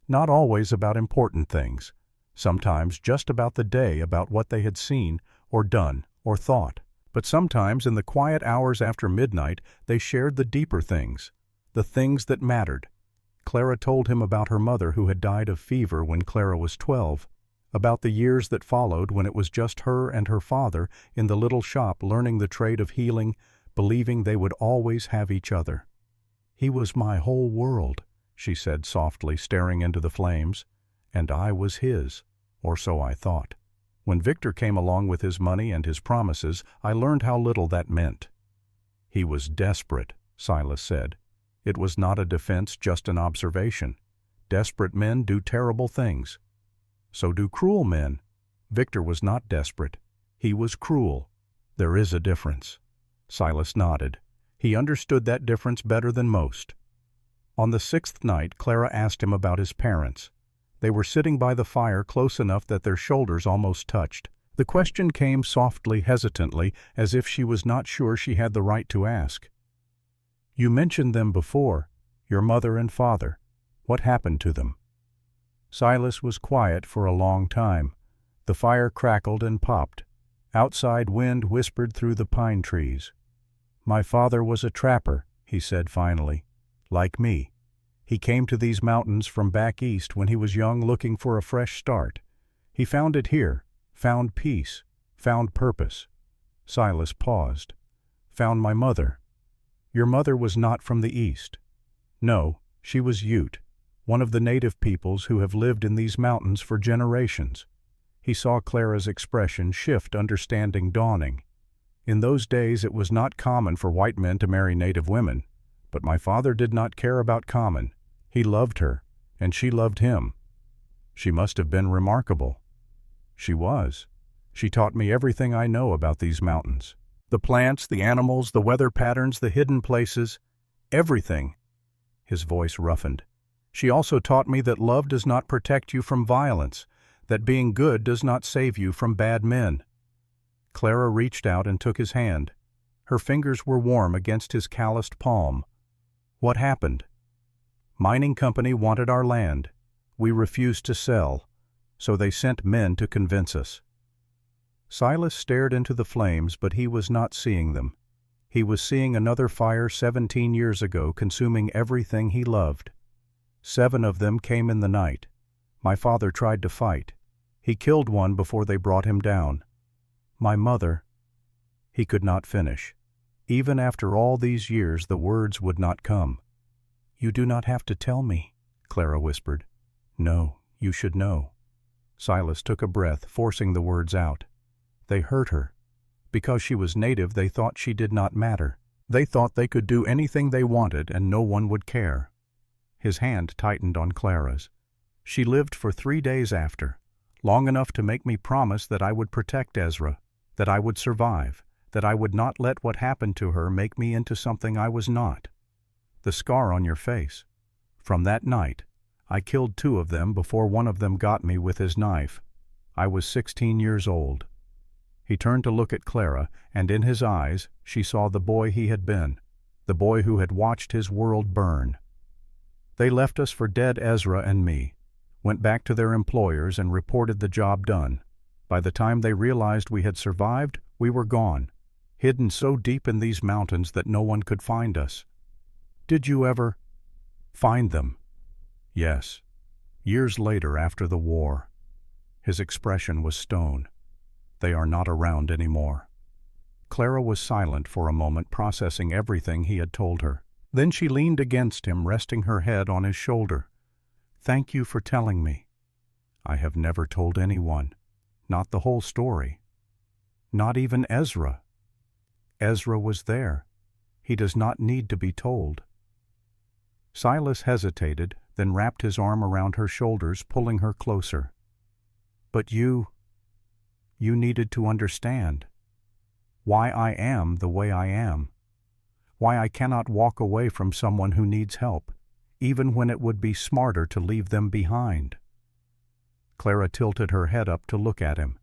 Not always about important things. Sometimes just about the day, about what they had seen, or done, or thought. But sometimes in the quiet hours after midnight, they shared the deeper things, the things that mattered. Clara told him about her mother who had died of fever when Clara was 12, about the years that followed when it was just her and her father in the little shop learning the trade of healing, believing they would always have each other. "He was my whole world," she said softly, staring into the flames, "and I was his, or so I thought. When Victor came along with his money and his promises, I learned how little that meant." "He was desperate," Silas said. It was not a defense, just an observation. Desperate men do terrible things. So do cruel men. Victor was not desperate. He was cruel. There is a difference. Silas nodded. He understood that difference better than most. On the 6th night, Clara asked him about his parents. They were sitting by the fire close enough that their shoulders almost touched. The question came softly, hesitantly, as if she was not sure she had the right to ask. "You mentioned them before, your mother and father. What happened to them?" Silas was quiet for a long time. The fire crackled and popped. Outside wind whispered through the pine trees. "My father was a trapper," he said finally, "like me. He came to these mountains from back east when he was young, looking for a fresh start. He found it here, found peace, found purpose." Silas paused. "Found my mother." "Your mother was not from the east." "No, she was Ute, one of the native peoples who have lived in these mountains for generations." He saw Clara's expression shift, understanding dawning. "In those days it was not common for white men to marry native women, but my father did not care about common. He loved her, and she loved him." "She must have been remarkable." "She was. She taught me everything I know about these mountains. The plants, the animals, the weather patterns, the hidden places, everything." His voice roughened. "She also taught me that love does not protect you from violence, that being good does not save you from bad men." Clara reached out and took his hand. Her fingers were warm against his calloused palm. "What happened?" "Mining company wanted our land. We refused to sell, so they sent men to convince us." Silas stared into the flames, but he was not seeing them. He was seeing another fire 17 years ago consuming everything he loved. 7 of them came in the night. My father tried to fight. He killed one before they brought him down. My mother—" He could not finish. Even after all these years the words would not come. "You do not have to tell me," Clara whispered. "No, you should know." Silas took a breath, forcing the words out. They hurt her. Because she was native, they thought she did not matter. They thought they could do anything they wanted and no one would care. His hand tightened on Clara's. "She lived for 3 days after, long enough to make me promise that I would protect Ezra, that I would survive, that I would not let what happened to her make me into something I was not. The scar on your face. From that night, I killed 2 of them before one of them got me with his knife. I was 16 years old." He turned to look at Clara, and in his eyes she saw the boy he had been, the boy who had watched his world burn. "They left us for dead Ezra and me, went back to their employers and reported the job done. By the time they realized we had survived, we were gone, hidden so deep in these mountains that no one could find us." "Did you ever—" "Find them?" "Yes. Years later, after the war." His expression was stone. "They are not around anymore." Clara was silent for a moment, processing everything he had told her. Then she leaned against him, resting her head on his shoulder. "Thank you for telling me. I have never told anyone. Not the whole story. Not even Ezra. Ezra was there. He does not need to be told." Silas hesitated, then wrapped his arm around her shoulders, pulling her closer. "But you needed to understand why I am the way I am, why I cannot walk away from someone who needs help, even when it would be smarter to leave them behind." Clara tilted her head up to look at him.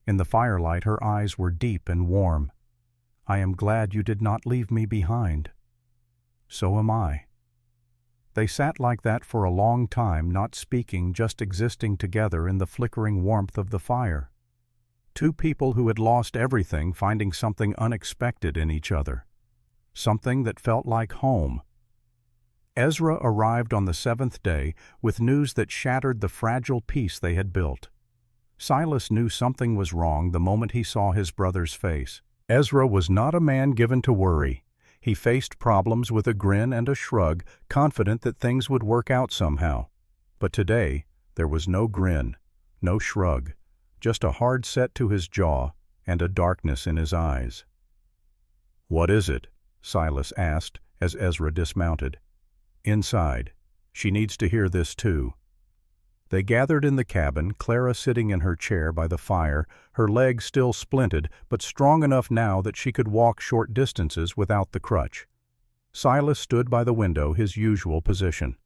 In the firelight her eyes were deep and warm. I am glad you did not leave me behind." "So am I." They sat like that for a long time, not speaking, just existing together in the flickering warmth of the fire. Two people who had lost everything finding something unexpected in each other. Something that felt like home. Ezra arrived on the 7th day with news that shattered the fragile peace they had built. Silas knew something was wrong the moment he saw his brother's face. Ezra was not a man given to worry. He faced problems with a grin and a shrug, confident that things would work out somehow. But today, there was no grin, no shrug, just a hard set to his jaw and a darkness in his eyes. "What is it?" Silas asked as Ezra dismounted. "Inside. She needs to hear this too." They gathered in the cabin, Clara sitting in her chair by the fire, her leg still splinted, but strong enough now that she could walk short distances without the crutch. Silas stood by the window, his usual position.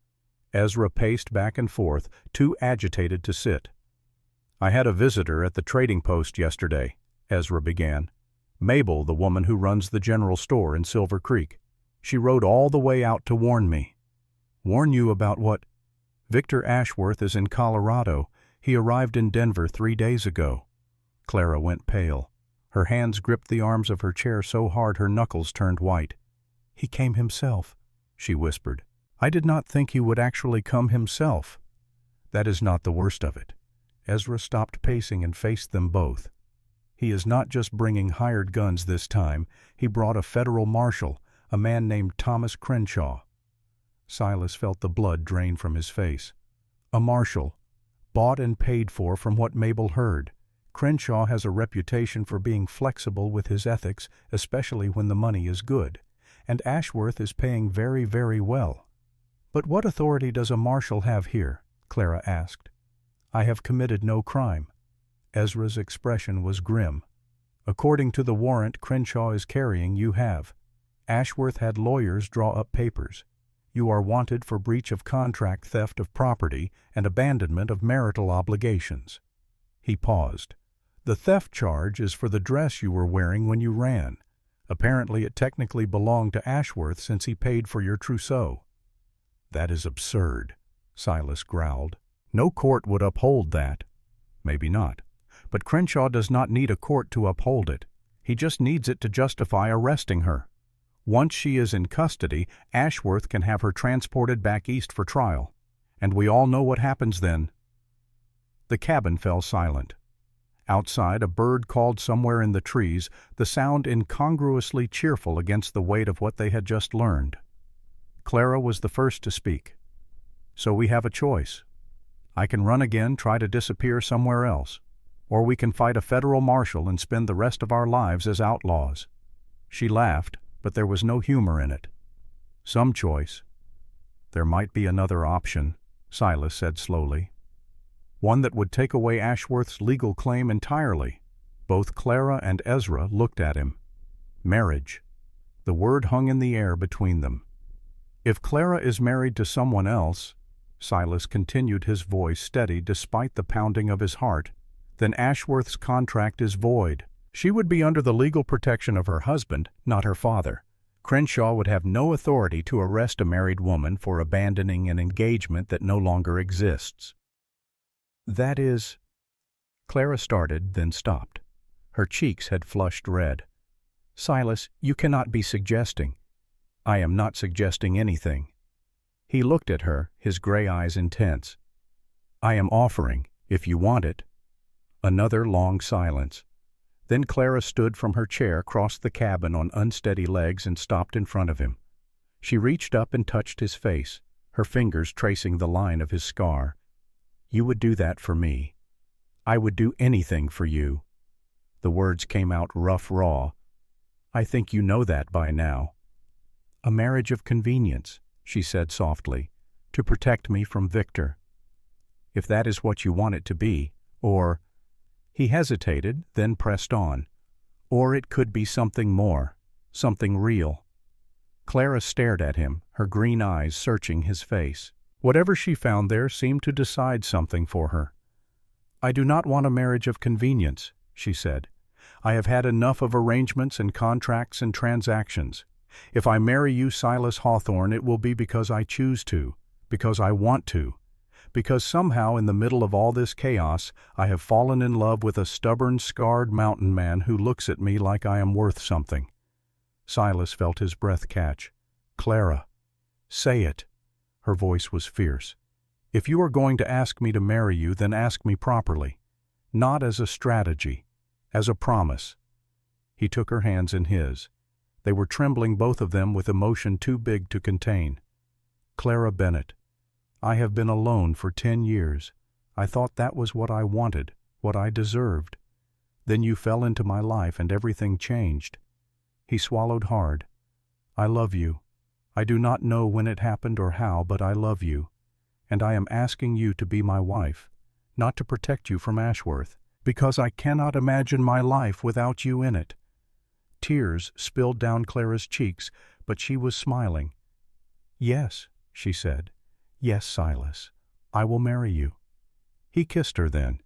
Ezra paced back and forth, too agitated to sit. "I had a visitor at the trading post yesterday," Ezra began. "Mabel, the woman who runs the general store in Silver Creek. She rode all the way out to warn me." "Warn you about what?" "Victor Ashworth is in Colorado. He arrived in Denver 3 days ago." Clara went pale. Her hands gripped the arms of her chair so hard her knuckles turned white. "He came himself," she whispered. "I did not think he would actually come himself." "That is not the worst of it." Ezra stopped pacing and faced them both. "He is not just bringing hired guns this time. He brought a federal marshal, a man named Thomas Crenshaw." Silas felt the blood drain from his face. "A marshal, bought and paid for from what Mabel heard. Crenshaw has a reputation for being flexible with his ethics, especially when the money is good. And Ashworth is paying very, very well." "But what authority does a marshal have here?" Clara asked. "I have committed no crime." Ezra's expression was grim. "According to the warrant Crenshaw is carrying, you have. Ashworth had lawyers draw up papers. You are wanted for breach of contract, theft of property, and abandonment of marital obligations." He paused. "The theft charge is for the dress you were wearing when you ran. Apparently it technically belonged to Ashworth since he paid for your trousseau." "That is absurd," Silas growled. "No court would uphold that." "Maybe not. But Crenshaw does not need a court to uphold it. He just needs it to justify arresting her. Once she is in custody, Ashworth can have her transported back east for trial. And we all know what happens then." The cabin fell silent. Outside, a bird called somewhere in the trees, the sound incongruously cheerful against the weight of what they had just learned. Clara was the first to speak. "So we have a choice. I can run again, try to disappear somewhere else. Or we can fight a federal marshal and spend the rest of our lives as outlaws." She laughed, but there was no humor in it. "Some choice." "There might be another option," Silas said slowly. "One that would take away Ashworth's legal claim entirely." Both Clara and Ezra looked at him. "Marriage." The word hung in the air between them. "If Clara is married to someone else," Silas continued, his voice steady despite the pounding of his heart, "then Ashworth's contract is void. She would be under the legal protection of her husband, not her father. Crenshaw would have no authority to arrest a married woman for abandoning an engagement that no longer exists." "That is—" Clara started, then stopped. Her cheeks had flushed red. "Silas, you cannot be suggesting—" "I am not suggesting anything." He looked at her, his gray eyes intense. "I am offering, if you want it." Another long silence. Then Clara stood from her chair, crossed the cabin on unsteady legs, and stopped in front of him. She reached up and touched his face, her fingers tracing the line of his scar. "You would do that for me. I would do anything for you." The words came out rough, raw. "I think you know that by now." "A marriage of convenience," she said softly, "to protect me from Victor. If that is what you want it to be, or—" He hesitated, then pressed on. "Or it could be something more, something real." Clara stared at him, her green eyes searching his face. Whatever she found there seemed to decide something for her. "I do not want a marriage of convenience," she said. I have had enough of arrangements and contracts and transactions. If I marry you, Silas Hawthorne, it will be because I choose to, because I want to, because somehow in the middle of all this chaos, I have fallen in love with a stubborn, scarred mountain man who looks at me like I am worth something." Silas felt his breath catch. "Clara, say it." Her voice was fierce. "If you are going to ask me to marry you, then ask me properly. Not as a strategy, as a promise." He took her hands in his. They were trembling, both of them, with emotion too big to contain. "Clara Bennett, I have been alone for 10 years. I thought that was what I wanted, what I deserved. Then you fell into my life and everything changed." He swallowed hard. "I love you. I do not know when it happened or how, but I love you. And I am asking you to be my wife, not to protect you from Ashworth, because I cannot imagine my life without you in it." Tears spilled down Clara's cheeks, but she was smiling. "Yes," she said. "Yes, Silas, I will marry you." He kissed her then.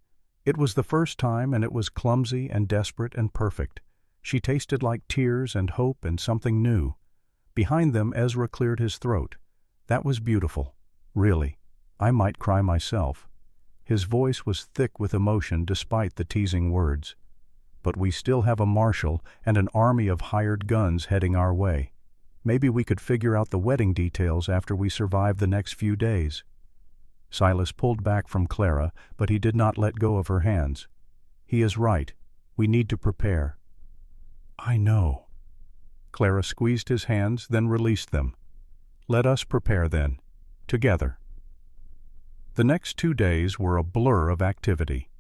It was the first time, and it was clumsy and desperate and perfect. She tasted like tears and hope and something new. Behind them, Ezra cleared his throat. "That was beautiful. Really. I might cry myself." His voice was thick with emotion despite the teasing words. "But we still have a marshal and an army of hired guns heading our way. Maybe we could figure out the wedding details after we survive the next few days." Silas pulled back from Clara, but he did not let go of her hands. "He is right. We need to prepare." "I know." Clara squeezed his hands, then released them. "Let us prepare then, together." The next 2 days were a blur of activity.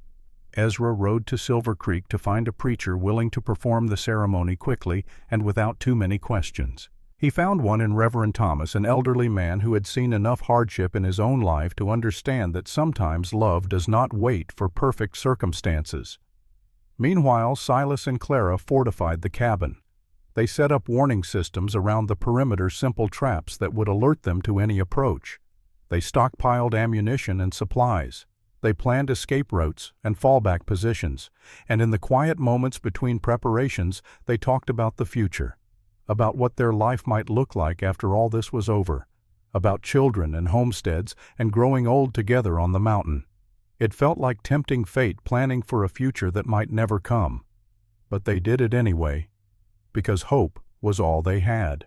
Ezra rode to Silver Creek to find a preacher willing to perform the ceremony quickly and without too many questions. He found one in Reverend Thomas, an elderly man who had seen enough hardship in his own life to understand that sometimes love does not wait for perfect circumstances. Meanwhile, Silas and Clara fortified the cabin. They set up warning systems around the perimeter, simple traps that would alert them to any approach. They stockpiled ammunition and supplies. They planned escape routes and fallback positions, and in the quiet moments between preparations, they talked about the future, about what their life might look like after all this was over, about children and homesteads and growing old together on the mountain. It felt like tempting fate, planning for a future that might never come. But they did it anyway, because hope was all they had.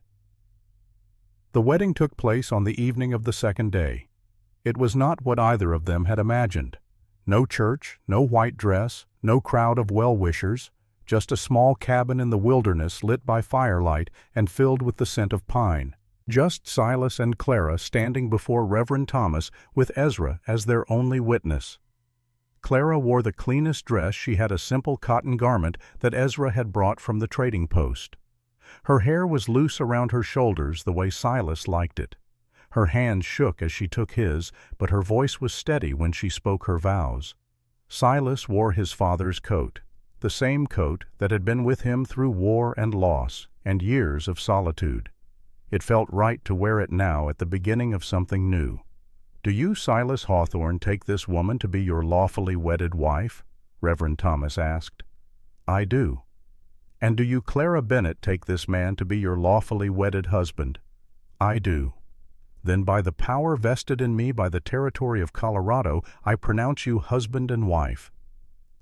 The wedding took place on the evening of the second day. It was not what either of them had imagined. No church, no white dress, no crowd of well-wishers, just a small cabin in the wilderness lit by firelight and filled with the scent of pine. Just Silas and Clara standing before Reverend Thomas with Ezra as their only witness. Clara wore the cleanest dress. She had a simple cotton garment that Ezra had brought from the trading post. Her hair was loose around her shoulders the way Silas liked it. Her hand shook as she took his, but her voice was steady when she spoke her vows. Silas wore his father's coat, the same coat that had been with him through war and loss and years of solitude. It felt right to wear it now at the beginning of something new. "Do you, Silas Hawthorne, take this woman to be your lawfully wedded wife?" Reverend Thomas asked. "I do." "And do you, Clara Bennett, take this man to be your lawfully wedded husband?" "I do." "Then by the power vested in me by the territory of Colorado, I pronounce you husband and wife."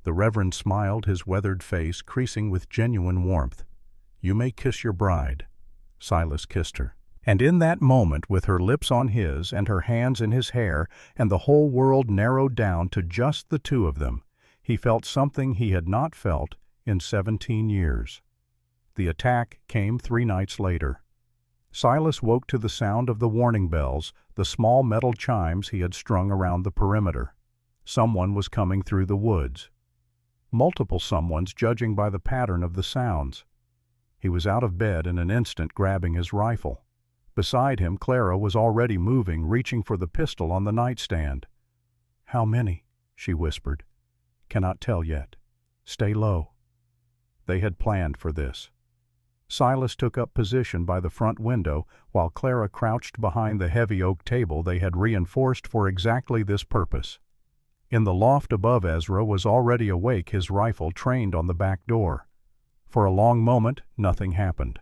The Reverend smiled, his weathered face creasing with genuine warmth. "You may kiss your bride." Silas kissed her. And in that moment, with her lips on his and her hands in his hair, and the whole world narrowed down to just the two of them, he felt something he had not felt in 17 years. The attack came 3 nights later. Silas woke to the sound of the warning bells, the small metal chimes he had strung around the perimeter. Someone was coming through the woods. Multiple someones, judging by the pattern of the sounds. He was out of bed in an instant, grabbing his rifle. Beside him, Clara was already moving, reaching for the pistol on the nightstand. "How many?" she whispered. "Cannot tell yet. Stay low." They had planned for this. Silas took up position by the front window, while Clara crouched behind the heavy oak table they had reinforced for exactly this purpose. In the loft above, Ezra was already awake, his rifle trained on the back door. For a long moment, nothing happened.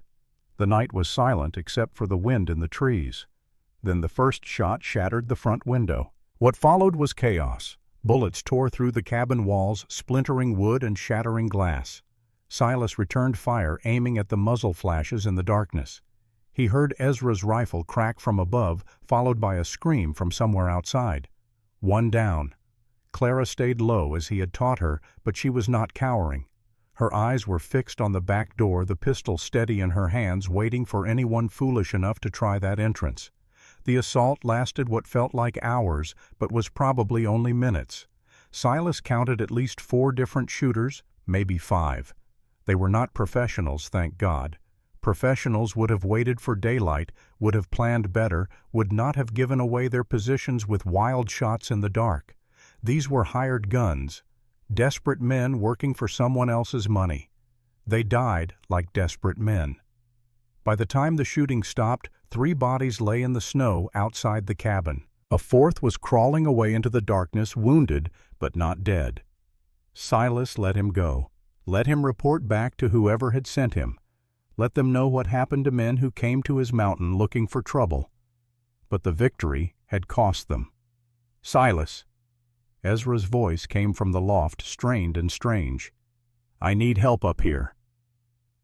The night was silent except for the wind in the trees. Then the first shot shattered the front window. What followed was chaos. Bullets tore through the cabin walls, splintering wood and shattering glass. Silas returned fire, aiming at the muzzle flashes in the darkness. He heard Ezra's rifle crack from above, followed by a scream from somewhere outside. One down. Clara stayed low as he had taught her, but she was not cowering. Her eyes were fixed on the back door, the pistol steady in her hands, waiting for anyone foolish enough to try that entrance. The assault lasted what felt like hours, but was probably only minutes. Silas counted at least 4 different shooters, maybe 5. They were not professionals, thank God. Professionals would have waited for daylight, would have planned better, would not have given away their positions with wild shots in the dark. These were hired guns, desperate men working for someone else's money. They died like desperate men. By the time the shooting stopped, 3 bodies lay in the snow outside the cabin. A 4th was crawling away into the darkness, wounded but not dead. Silas let him go. Let him report back to whoever had sent him. Let them know what happened to men who came to his mountain looking for trouble. But the victory had cost them. "Silas!" Ezra's voice came from the loft, strained and strange. "I need help up here."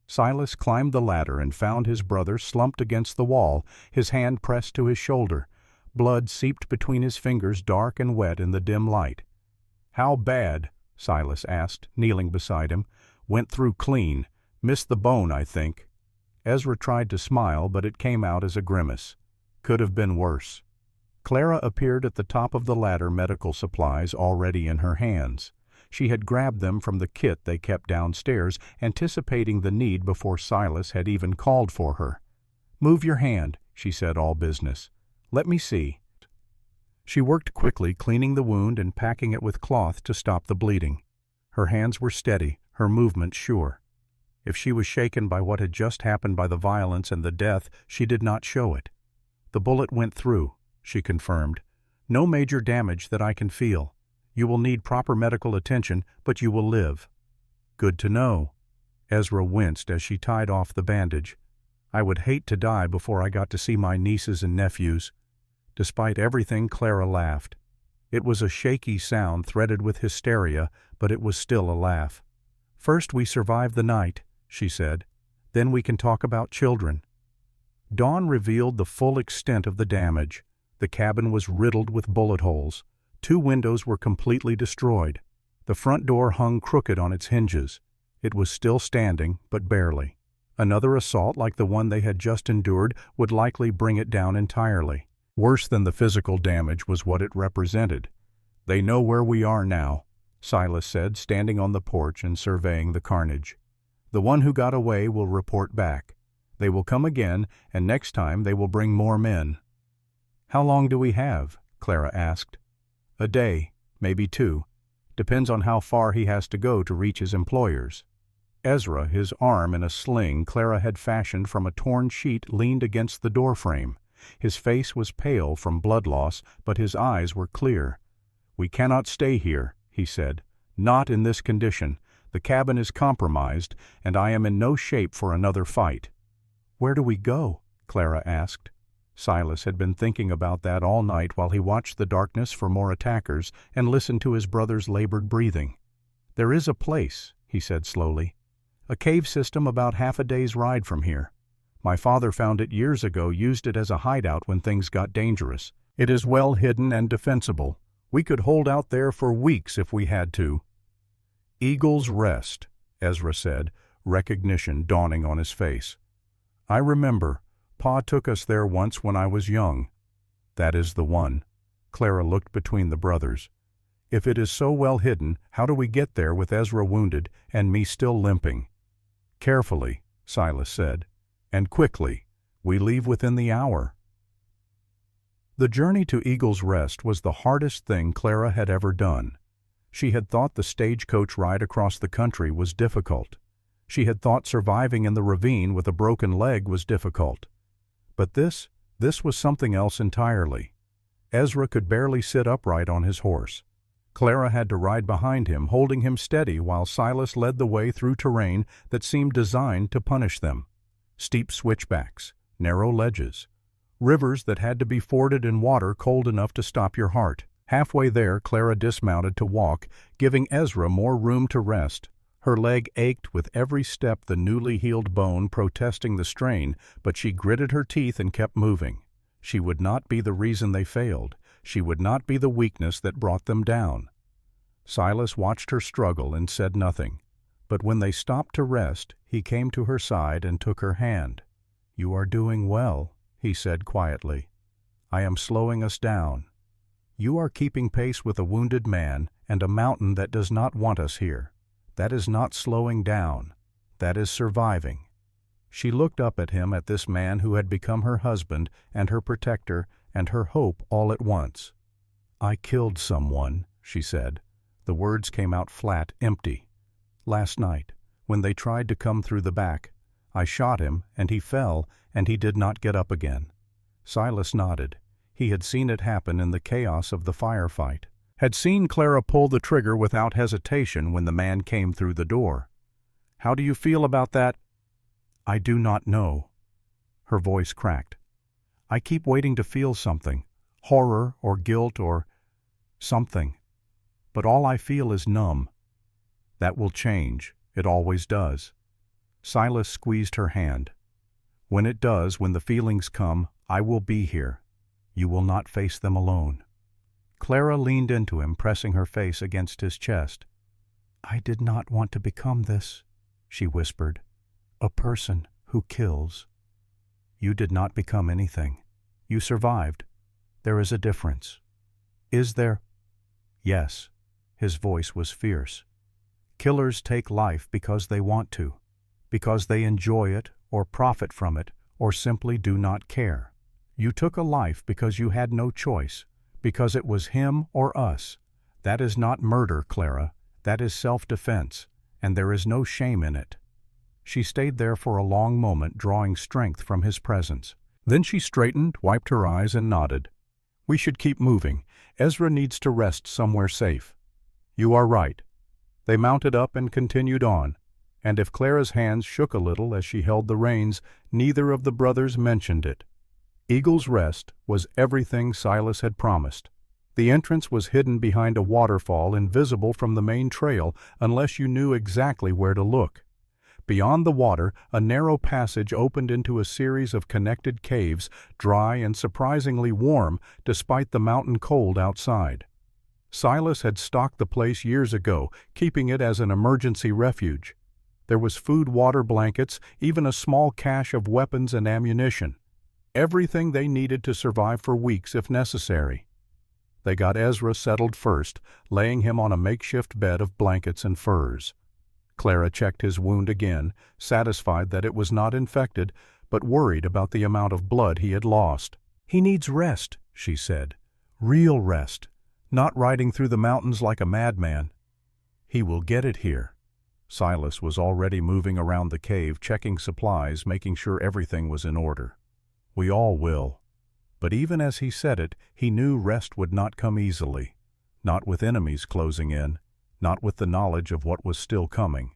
Silas climbed the ladder and found his brother slumped against the wall, his hand pressed to his shoulder. Blood seeped between his fingers, dark and wet in the dim light. "How bad?" Silas asked, kneeling beside him. "Went through clean. Missed the bone, I think." Ezra tried to smile, but it came out as a grimace. "Could have been worse." Clara appeared at the top of the ladder, medical supplies already in her hands. She had grabbed them from the kit they kept downstairs, anticipating the need before Silas had even called for her. "Move your hand," she said, all business. "Let me see." She worked quickly, cleaning the wound and packing it with cloth to stop the bleeding. Her hands were steady, her movements sure. If she was shaken by what had just happened, by the violence and the death, she did not show it. "The bullet went through," she confirmed. "No major damage that I can feel. You will need proper medical attention, but you will live." "Good to know." Ezra winced as she tied off the bandage. "I would hate to die before I got to see my nieces and nephews." Despite everything, Clara laughed. It was a shaky sound threaded with hysteria, but it was still a laugh. "First we survive the night," she said. "Then we can talk about children." Dawn revealed the full extent of the damage. The cabin was riddled with bullet holes. 2 windows were completely destroyed. The front door hung crooked on its hinges. It was still standing, but barely. Another assault like the one they had just endured would likely bring it down entirely. Worse than the physical damage was what it represented. "They know where we are now," Silas said, standing on the porch and surveying the carnage. "The one who got away will report back. They will come again, and next time they will bring more men." "How long do we have?" Clara asked. "A day, maybe 2. Depends on how far he has to go to reach his employers." Ezra, his arm in a sling Clara had fashioned from a torn sheet, leaned against the doorframe. His face was pale from blood loss, but his eyes were clear. "We cannot stay here," he said. "Not in this condition. The cabin is compromised, and I am in no shape for another fight." "Where do we go?" Clara asked. Silas had been thinking about that all night while he watched the darkness for more attackers and listened to his brother's labored breathing. "There is a place," he said slowly. "A cave system about half a day's ride from here. My father found it years ago, used it as a hideout when things got dangerous. It is well hidden and defensible. We could hold out there for weeks if we had to." "Eagle's Rest," Ezra said, recognition dawning on his face. "I remember. Pa took us there once when I was young." "That is the one." Clara looked between the brothers. "If it is so well hidden, how do we get there with Ezra wounded and me still limping?" "Carefully," Silas said. "And quickly. We leave within the hour." The journey to Eagle's Rest was the hardest thing Clara had ever done. She had thought the stagecoach ride across the country was difficult. She had thought surviving in the ravine with a broken leg was difficult. But this was something else entirely. Ezra could barely sit upright on his horse. Clara had to ride behind him, holding him steady while Silas led the way through terrain that seemed designed to punish them. Steep switchbacks, narrow ledges, rivers that had to be forded in water cold enough to stop your heart. Halfway there, Clara dismounted to walk, giving Ezra more room to rest. Her leg ached with every step, the newly healed bone protesting the strain, but she gritted her teeth and kept moving. She would not be the reason they failed. She would not be the weakness that brought them down. Silas watched her struggle and said nothing. But when they stopped to rest, he came to her side and took her hand. "You are doing well," he said quietly. "I am slowing us down. You are keeping pace with a wounded man and a mountain that does not want us here. That is not slowing down. That is surviving." She looked up at him, at this man who had become her husband and her protector and her hope all at once. "I killed someone," she said. The words came out flat, empty. "Last night, when they tried to come through the back, I shot him, and he fell, and he did not get up again." Silas nodded. He had seen it happen in the chaos of the firefight, had seen Clara pull the trigger without hesitation when the man came through the door. "How do you feel about that?" "I do not know." Her voice cracked. "I keep waiting to feel something, horror or guilt or something. But all I feel is numb. That will change. It always does." Silas squeezed her hand. "When it does, when the feelings come, I will be here. You will not face them alone." Clara leaned into him, pressing her face against his chest. "I did not want to become this," she whispered. "A person who kills." "You did not become anything. You survived. There is a difference." "Is there?" "Yes." His voice was fierce. "Killers take life because they want to, because they enjoy it or profit from it or simply do not care. You took a life because you had no choice, because it was him or us. That is not murder, Clara. That is self-defense, and there is no shame in it." She stayed there for a long moment, drawing strength from his presence. Then she straightened, wiped her eyes, and nodded. "We should keep moving. Ezra needs to rest somewhere safe." "You are right." They mounted up and continued on, and if Clara's hands shook a little as she held the reins, neither of the brothers mentioned it. Eagle's Rest was everything Silas had promised. The entrance was hidden behind a waterfall, invisible from the main trail unless you knew exactly where to look. Beyond the water, a narrow passage opened into a series of connected caves, dry and surprisingly warm despite the mountain cold outside. Silas had stocked the place years ago, keeping it as an emergency refuge. There was food, water, blankets, even a small cache of weapons and ammunition. Everything they needed to survive for weeks if necessary. They got Ezra settled first, laying him on a makeshift bed of blankets and furs. Clara checked his wound again, satisfied that it was not infected, but worried about the amount of blood he had lost. "He needs rest," she said. "Real rest. Not riding through the mountains like a madman." "He will get it here." Silas was already moving around the cave, checking supplies, making sure everything was in order. "We all will." But even as he said it, he knew rest would not come easily. Not with enemies closing in, not with the knowledge of what was still coming.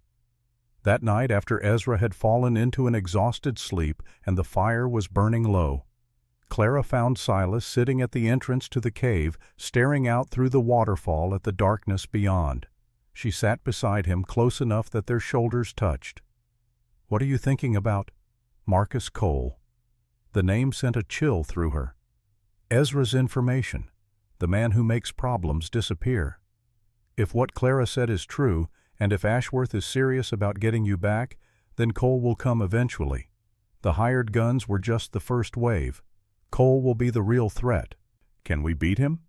That night, after Ezra had fallen into an exhausted sleep and the fire was burning low, Clara found Silas sitting at the entrance to the cave, staring out through the waterfall at the darkness beyond. She sat beside him, close enough that their shoulders touched. "What are you thinking about?" "Marcus Cole." The name sent a chill through her. Ezra's information, the man who makes problems disappear. If what Clara said is true, and if Ashworth is serious about getting you back, then Cole will come eventually. The hired guns were just the first wave. Cole will be the real threat. Can we beat him?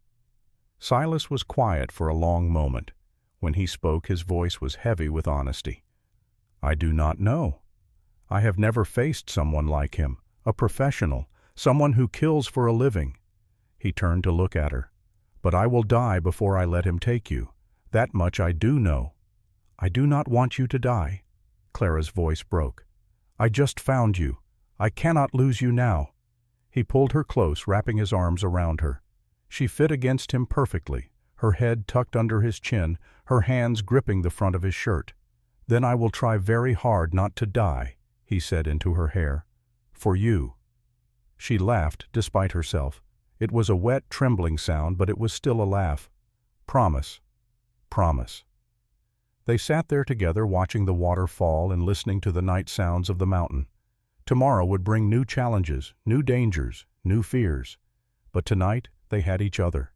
Silas was quiet for a long moment. When he spoke, his voice was heavy with honesty. "I do not know. I have never faced someone like him, a professional, someone who kills for a living." He turned to look at her. "But I will die before I let him take you. That much I do know." "I do not want you to die." Clara's voice broke. "I just found you. I cannot lose you now." He pulled her close, wrapping his arms around her. She fit against him perfectly, her head tucked under his chin, her hands gripping the front of his shirt. "Then I will try very hard not to die," he said into her hair. "For you." She laughed despite herself. It was a wet, trembling sound, but it was still a laugh. "Promise. Promise." They sat there together watching the water fall and listening to the night sounds of the mountain. Tomorrow would bring new challenges, new dangers, new fears. But tonight they had each other.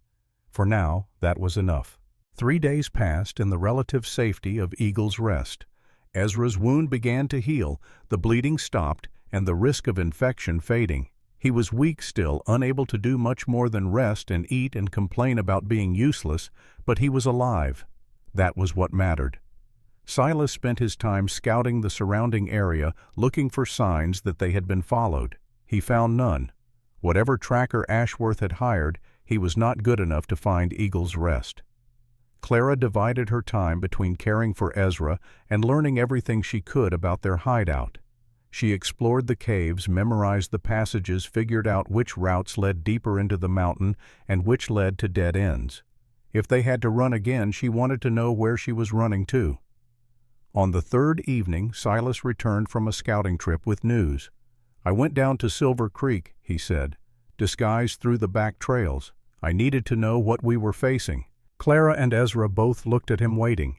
For now, that was enough. 3 days passed in the relative safety of Eagle's Rest. Ezra's wound began to heal, the bleeding stopped, and the risk of infection fading. He was weak still, unable to do much more than rest and eat and complain about being useless, but he was alive. That was what mattered. Silas spent his time scouting the surrounding area, looking for signs that they had been followed. He found none. Whatever tracker Ashworth had hired, he was not good enough to find Eagle's Rest. Clara divided her time between caring for Ezra and learning everything she could about their hideout. She explored the caves, memorized the passages, figured out which routes led deeper into the mountain and which led to dead ends. If they had to run again, she wanted to know where she was running to. On the third evening, Silas returned from a scouting trip with news. "I went down to Silver Creek," he said, "disguised through the back trails. I needed to know what we were facing." Clara and Ezra both looked at him waiting.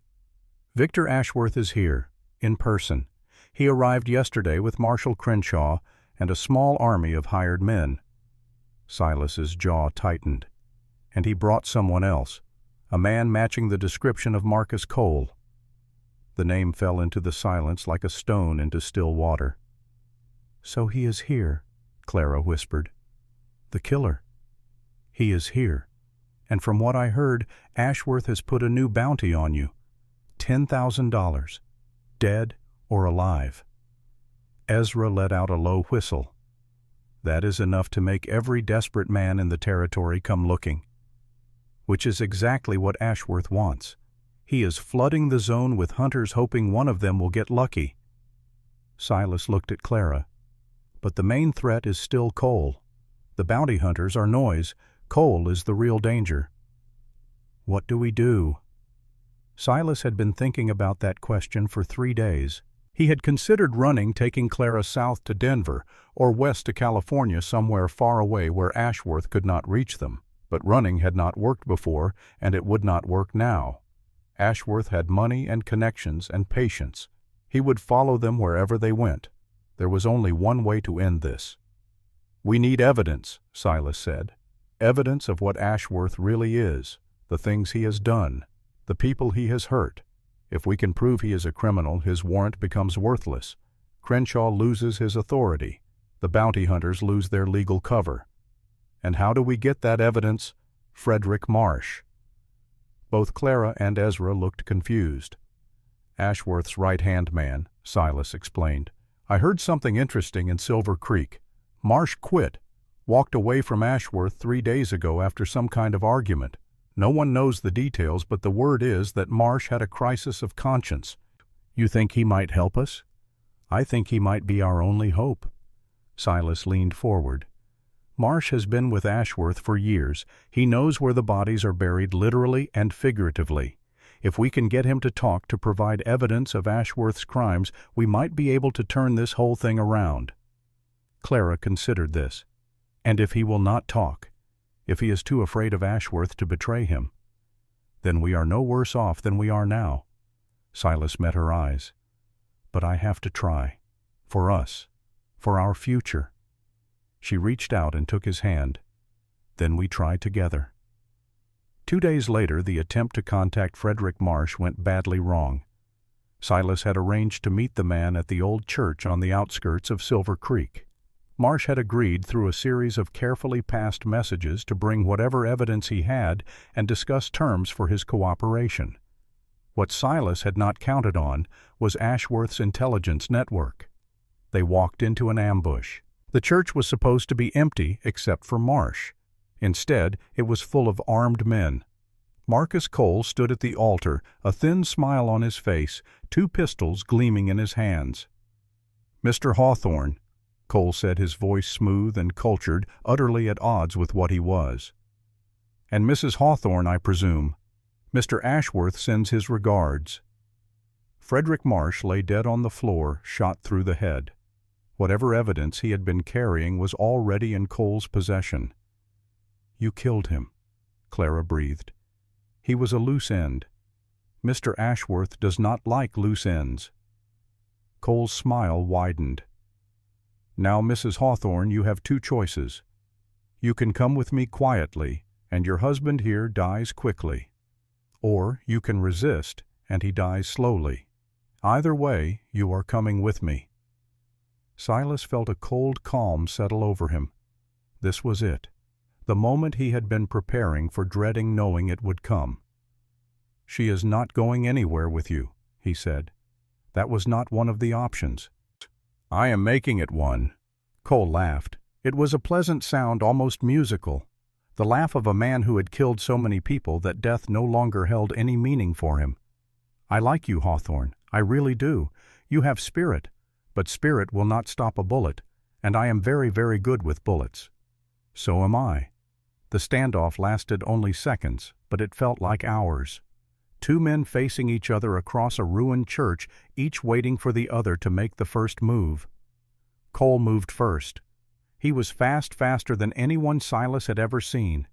"Victor Ashworth is here, in person. He arrived yesterday with Marshal Crenshaw and a small army of hired men." Silas's jaw tightened. "And he brought someone else, a man matching the description of Marcus Cole." The name fell into the silence like a stone into still water. "So he is here," Clara whispered. "The killer. He is here. And from what I heard, Ashworth has put a new bounty on you. $10,000. Dead or alive." Ezra let out a low whistle. "That is enough to make every desperate man in the territory come looking." Which is exactly what Ashworth wants. He is flooding the zone with hunters, hoping one of them will get lucky. Silas looked at Clara. "But the main threat is still Cole. The bounty hunters are noise. Cole is the real danger." "What do we do?" Silas had been thinking about that question for 3 days. He had considered running, taking Clara south to Denver, or west to California, somewhere far away where Ashworth could not reach them. But running had not worked before, and it would not work now. Ashworth had money and connections and patience. He would follow them wherever they went. There was only one way to end this. "We need evidence," Silas said. "Evidence of what Ashworth really is, the things he has done, the people he has hurt. If we can prove he is a criminal, his warrant becomes worthless. Crenshaw loses his authority. The bounty hunters lose their legal cover. And how do we get that evidence? Frederick Marsh." Both Clara and Ezra looked confused. "Ashworth's right-hand man," Silas explained. "I heard something interesting in Silver Creek. Marsh quit, walked away from Ashworth 3 days ago after some kind of argument. No one knows the details, but the word is that Marsh had a crisis of conscience. You think he might help us?" "I think he might be our only hope." Silas leaned forward. "Marsh has been with Ashworth for years. He knows where the bodies are buried literally and figuratively. If we can get him to talk to provide evidence of Ashworth's crimes, we might be able to turn this whole thing around." Clara considered this. "And if he will not talk? If he is too afraid of Ashworth to betray him? Then we are no worse off than we are now." Silas met her eyes. "But I have to try. For us. For our future." She reached out and took his hand. Then we tried together. 2 days later, the attempt to contact Frederick Marsh went badly wrong. Silas had arranged to meet the man at the old church on the outskirts of Silver Creek. Marsh had agreed through a series of carefully passed messages to bring whatever evidence he had and discuss terms for his cooperation. What Silas had not counted on was Ashworth's intelligence network. They walked into an ambush. The church was supposed to be empty except for Marsh. Instead, it was full of armed men. Marcus Cole stood at the altar, a thin smile on his face, 2 pistols gleaming in his hands. "Mr. Hawthorne," Cole said, his voice smooth and cultured, utterly at odds with what he was. And Mrs. Hawthorne, I presume. Mr. Ashworth sends his regards." Frederick Marsh lay dead on the floor, shot through the head. Whatever evidence he had been carrying was already in Cole's possession. "You killed him," Clara breathed. "He was a loose end. Mr. Ashworth does not like loose ends." Cole's smile widened. "Now, Mrs. Hawthorne, you have two choices. You can come with me quietly, and your husband here dies quickly. Or you can resist, and he dies slowly. Either way, you are coming with me." Silas felt a cold calm settle over him. This was it, the moment he had been preparing for, dreading knowing it would come. "She is not going anywhere with you," he said. "That was not one of the options." "I am making it one." Cole laughed. It was a pleasant sound, almost musical. The laugh of a man who had killed so many people that death no longer held any meaning for him. "I like you, Hawthorne. I really do. You have spirit. But spirit will not stop a bullet, and I am very, very good with bullets." "So am I." The standoff lasted only seconds, but it felt like hours. Two men facing each other across a ruined church, each waiting for the other to make the first move. Cole moved first. He was faster than anyone Silas had ever seen.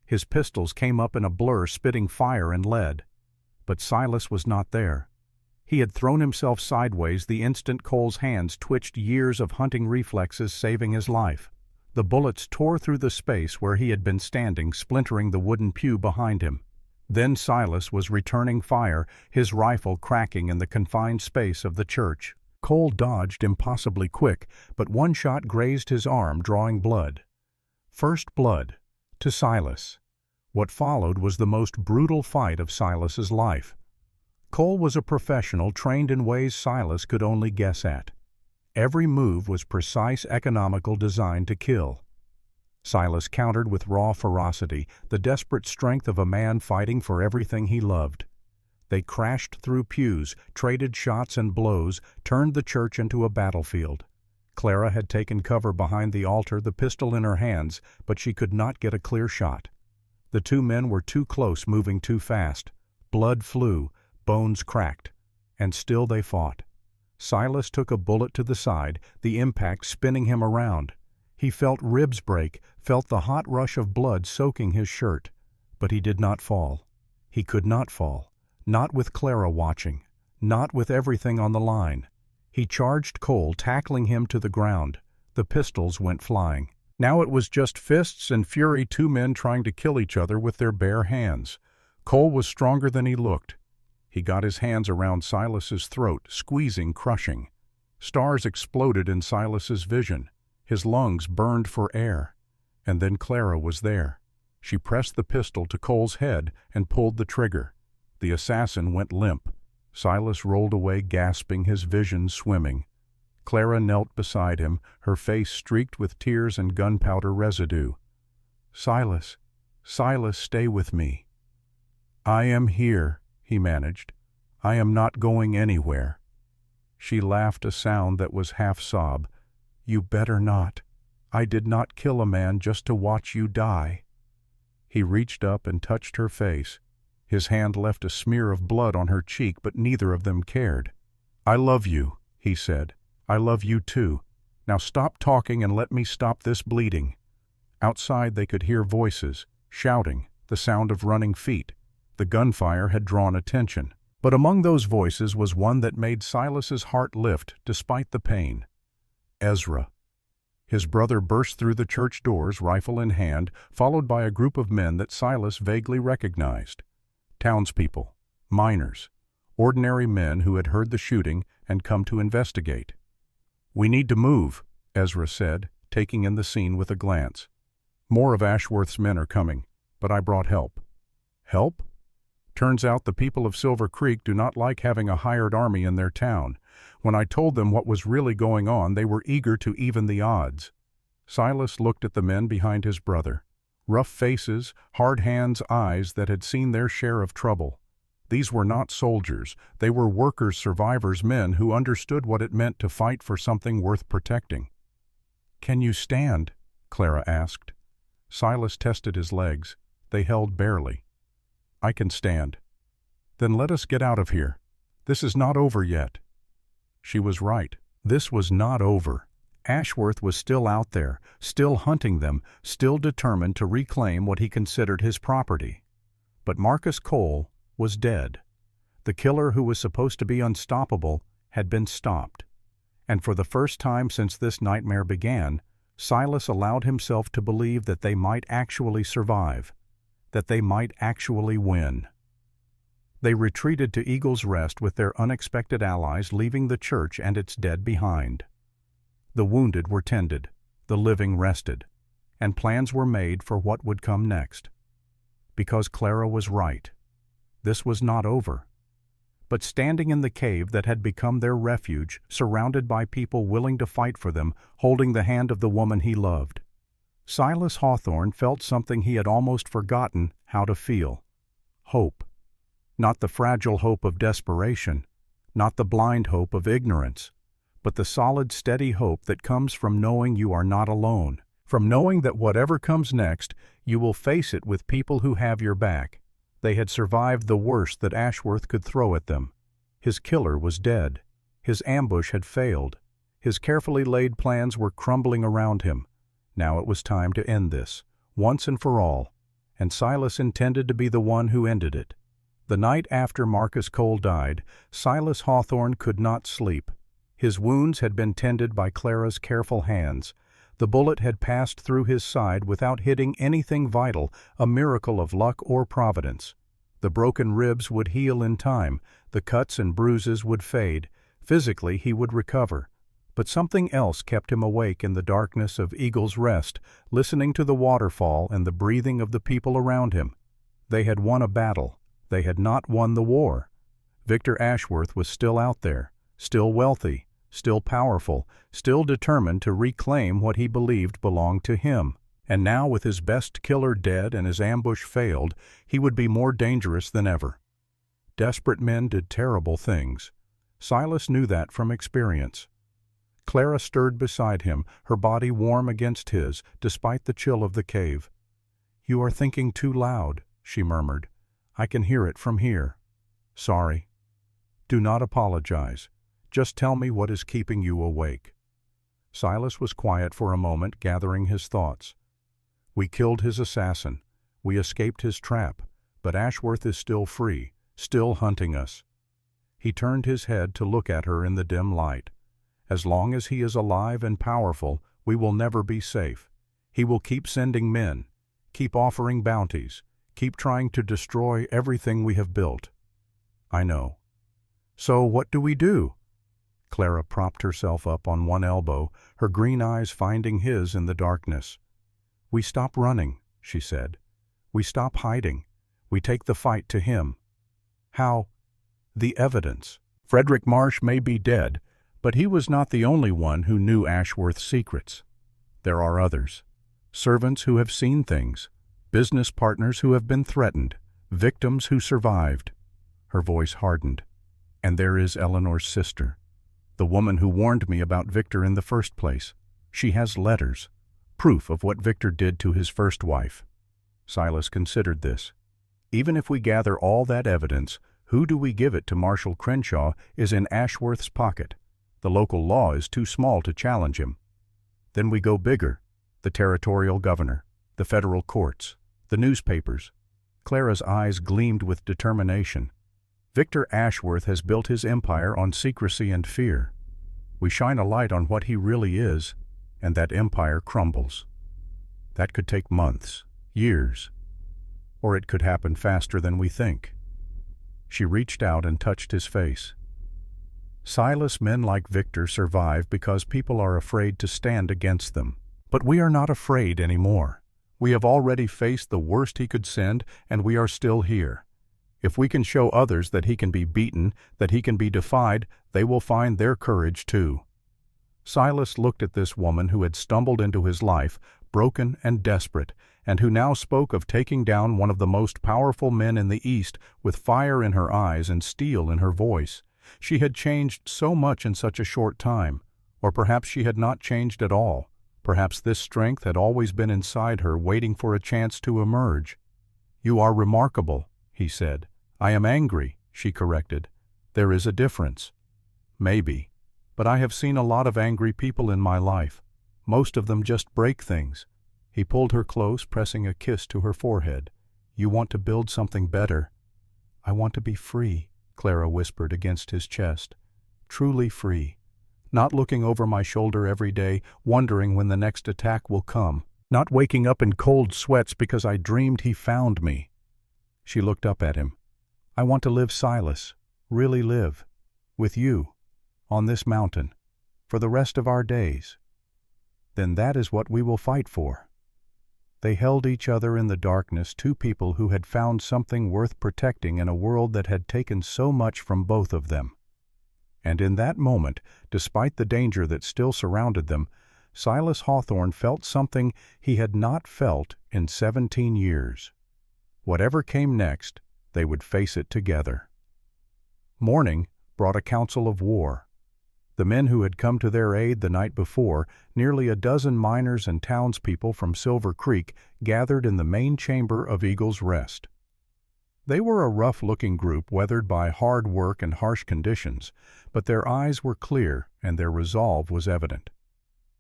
His pistols came up in a blur, spitting fire and lead. But Silas was not there. He had thrown himself sideways the instant Cole's hands twitched, years of hunting reflexes saving his life. The bullets tore through the space where he had been standing, splintering the wooden pew behind him. Then Silas was returning fire, his rifle cracking in the confined space of the church. Cole dodged impossibly quick, but one shot grazed his arm, drawing blood. First blood, to Silas. What followed was the most brutal fight of Silas's life. Cole was a professional, trained in ways Silas could only guess at. Every move was precise, economical, designed to kill. Silas countered with raw ferocity, the desperate strength of a man fighting for everything he loved. They crashed through pews, traded shots and blows, turned the church into a battlefield. Clara had taken cover behind the altar, the pistol in her hands, but she could not get a clear shot. The two men were too close, moving too fast. Blood flew, bones cracked, and still they fought. Silas took a bullet to the side, the impact spinning him around. He felt ribs break, felt the hot rush of blood soaking his shirt. But he did not fall. He could not fall. Not with Clara watching. Not with everything on the line. He charged Cole, tackling him to the ground. The pistols went flying. Now it was just fists and fury, two men trying to kill each other with their bare hands. Cole was stronger than he looked. He got his hands around Silas's throat, squeezing, crushing. Stars exploded in Silas's vision. His lungs burned for air. And then Clara was there. She pressed the pistol to Cole's head and pulled the trigger. The assassin went limp. Silas rolled away, gasping, his vision swimming. Clara knelt beside him, her face streaked with tears and gunpowder residue. "Silas, Silas, stay with me." "I am here," he managed. "I am not going anywhere." She laughed, a sound that was half sob. "You better not. I did not kill a man just to watch you die." He reached up and touched her face. His hand left a smear of blood on her cheek, but neither of them cared. "I love you," he said. "I love you too. Now stop talking and let me stop this bleeding." Outside they could hear voices, shouting, the sound of running feet. The gunfire had drawn attention. But among those voices was one that made Silas's heart lift despite the pain. Ezra. His brother burst through the church doors, rifle in hand, followed by a group of men that Silas vaguely recognized. Townspeople, miners, ordinary men who had heard the shooting and come to investigate. "We need to move," Ezra said, taking in the scene with a glance. "More of Ashworth's men are coming, but I brought help." "Help?" "Turns out the people of Silver Creek do not like having a hired army in their town. When I told them what was really going on, they were eager to even the odds." Silas looked at the men behind his brother. Rough faces, hard hands, eyes that had seen their share of trouble. These were not soldiers. They were workers, survivors, men who understood what it meant to fight for something worth protecting. "Can you stand?" Clara asked. Silas tested his legs. they held barely. "I can stand." "Then let us get out of here. This is not over yet." She was right. This was not over. Ashworth was still out there, still hunting them, still determined to reclaim what he considered his property. But Marcus Cole was dead. The killer who was supposed to be unstoppable had been stopped. And for the first time since this nightmare began, Silas allowed himself to believe that they might actually survive, that they might actually win. They retreated to Eagle's Rest with their unexpected allies, leaving the church and its dead behind. The wounded were tended, the living rested, and plans were made for what would come next. Because Clara was right. This was not over. But standing in the cave that had become their refuge, surrounded by people willing to fight for them, holding the hand of the woman he loved, Silas Hawthorne felt something he had almost forgotten how to feel: hope. Not the fragile hope of desperation, not the blind hope of ignorance, but the solid, steady hope that comes from knowing you are not alone, from knowing that whatever comes next, you will face it with people who have your back. They had survived the worst that Ashworth could throw at them. His killer was dead. His ambush had failed. His carefully laid plans were crumbling around him. Now it was time to end this, once and for all, and Silas intended to be the one who ended it. The night after Marcus Cole died, Silas Hawthorne could not sleep. His wounds had been tended by Clara's careful hands. The bullet had passed through his side without hitting anything vital, a miracle of luck or providence. The broken ribs would heal in time, the cuts and bruises would fade, physically he would recover. But something else kept him awake in the darkness of Eagle's Rest, listening to the waterfall and the breathing of the people around him. They had won a battle. They had not won the war. Victor Ashworth was still out there, still wealthy, still powerful, still determined to reclaim what he believed belonged to him. And now, with his best killer dead and his ambush failed, he would be more dangerous than ever. Desperate men did terrible things. Silas knew that from experience. Clara stirred beside him, her body warm against his, despite the chill of the cave. "You are thinking too loud," she murmured. "I can hear it from here." "Sorry." "Do not apologize. Just tell me what is keeping you awake." Silas was quiet for a moment, gathering his thoughts. "We killed his assassin. We escaped his trap, but Ashworth is still free, still hunting us." He turned his head to look at her in the dim light. "As long as he is alive and powerful, we will never be safe. He will keep sending men, keep offering bounties, keep trying to destroy everything we have built." "I know." "So what do we do?" Clara propped herself up on one elbow, her green eyes finding his in the darkness. "We stop running," she said. "We stop hiding. We take the fight to him." "How?" "The evidence. Frederick Marsh may be dead, but he was not the only one who knew Ashworth's secrets. There are others. Servants who have seen things, business partners who have been threatened, victims who survived." Her voice hardened. "And there is Eleanor's sister, the woman who warned me about Victor in the first place. She has letters, proof of what Victor did to his first wife." Silas considered this. "Even if we gather all that evidence, who do we give it to? Marshal Crenshaw is in Ashworth's pocket. The local law is too small to challenge him. Then we go bigger: the territorial governor, the federal courts, the newspapers." Clara's eyes gleamed with determination. "Victor Ashworth has built his empire on secrecy and fear. We shine a light on what he really is, and that empire crumbles. That could take months, years, or it could happen faster than we think." She reached out and touched his face. "Silas, men like Victor survive because people are afraid to stand against them. But we are not afraid anymore. We have already faced the worst he could send, and we are still here. If we can show others that he can be beaten, that he can be defied, they will find their courage too." Silas looked at this woman who had stumbled into his life, broken and desperate, and who now spoke of taking down one of the most powerful men in the East with fire in her eyes and steel in her voice. She had changed so much in such a short time, or perhaps she had not changed at all. Perhaps this strength had always been inside her, waiting for a chance to emerge. "You are remarkable," he said. "I am angry," she corrected. "There is a difference." "Maybe. But I have seen a lot of angry people in my life. Most of them just break things." He pulled her close, pressing a kiss to her forehead. "You want to build something better." "I want to be free," Clara whispered against his chest. "Truly free. Not looking over my shoulder every day, wondering when the next attack will come. Not waking up in cold sweats because I dreamed he found me." She looked up at him. "I want to live, Silas, really live. With you, on this mountain, for the rest of our days." "Then that is what we will fight for." They held each other in the darkness, two people who had found something worth protecting in a world that had taken so much from both of them. And in that moment, despite the danger that still surrounded them, Silas Hawthorne felt something he had not felt in 17 years. Whatever came next, they would face it together. Morning brought a council of war. The men who had come to their aid the night before, nearly a dozen miners and townspeople from Silver Creek, gathered in the main chamber of Eagle's Rest. They were a rough-looking group weathered by hard work and harsh conditions, but their eyes were clear and their resolve was evident.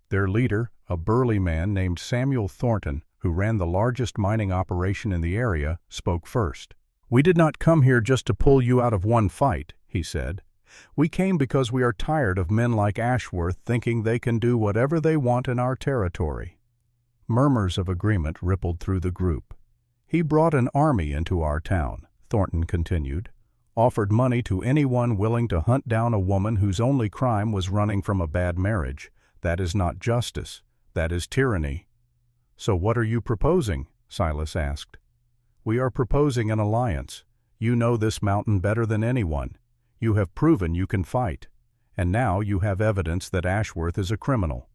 Their leader, a burly man named Samuel Thornton, who ran the largest mining operation in the area, spoke first. "We did not come here just to pull you out of one fight," he said. "We came because we are tired of men like Ashworth thinking they can do whatever they want in our territory." Murmurs of agreement rippled through the group. "He brought an army into our town," Thornton continued, "offered money to anyone willing to hunt down a woman whose only crime was running from a bad marriage. That is not justice. That is tyranny." "So what are you proposing?" Silas asked. "We are proposing an alliance. You know this mountain better than anyone. You have proven you can fight. And now you have evidence that Ashworth is a criminal."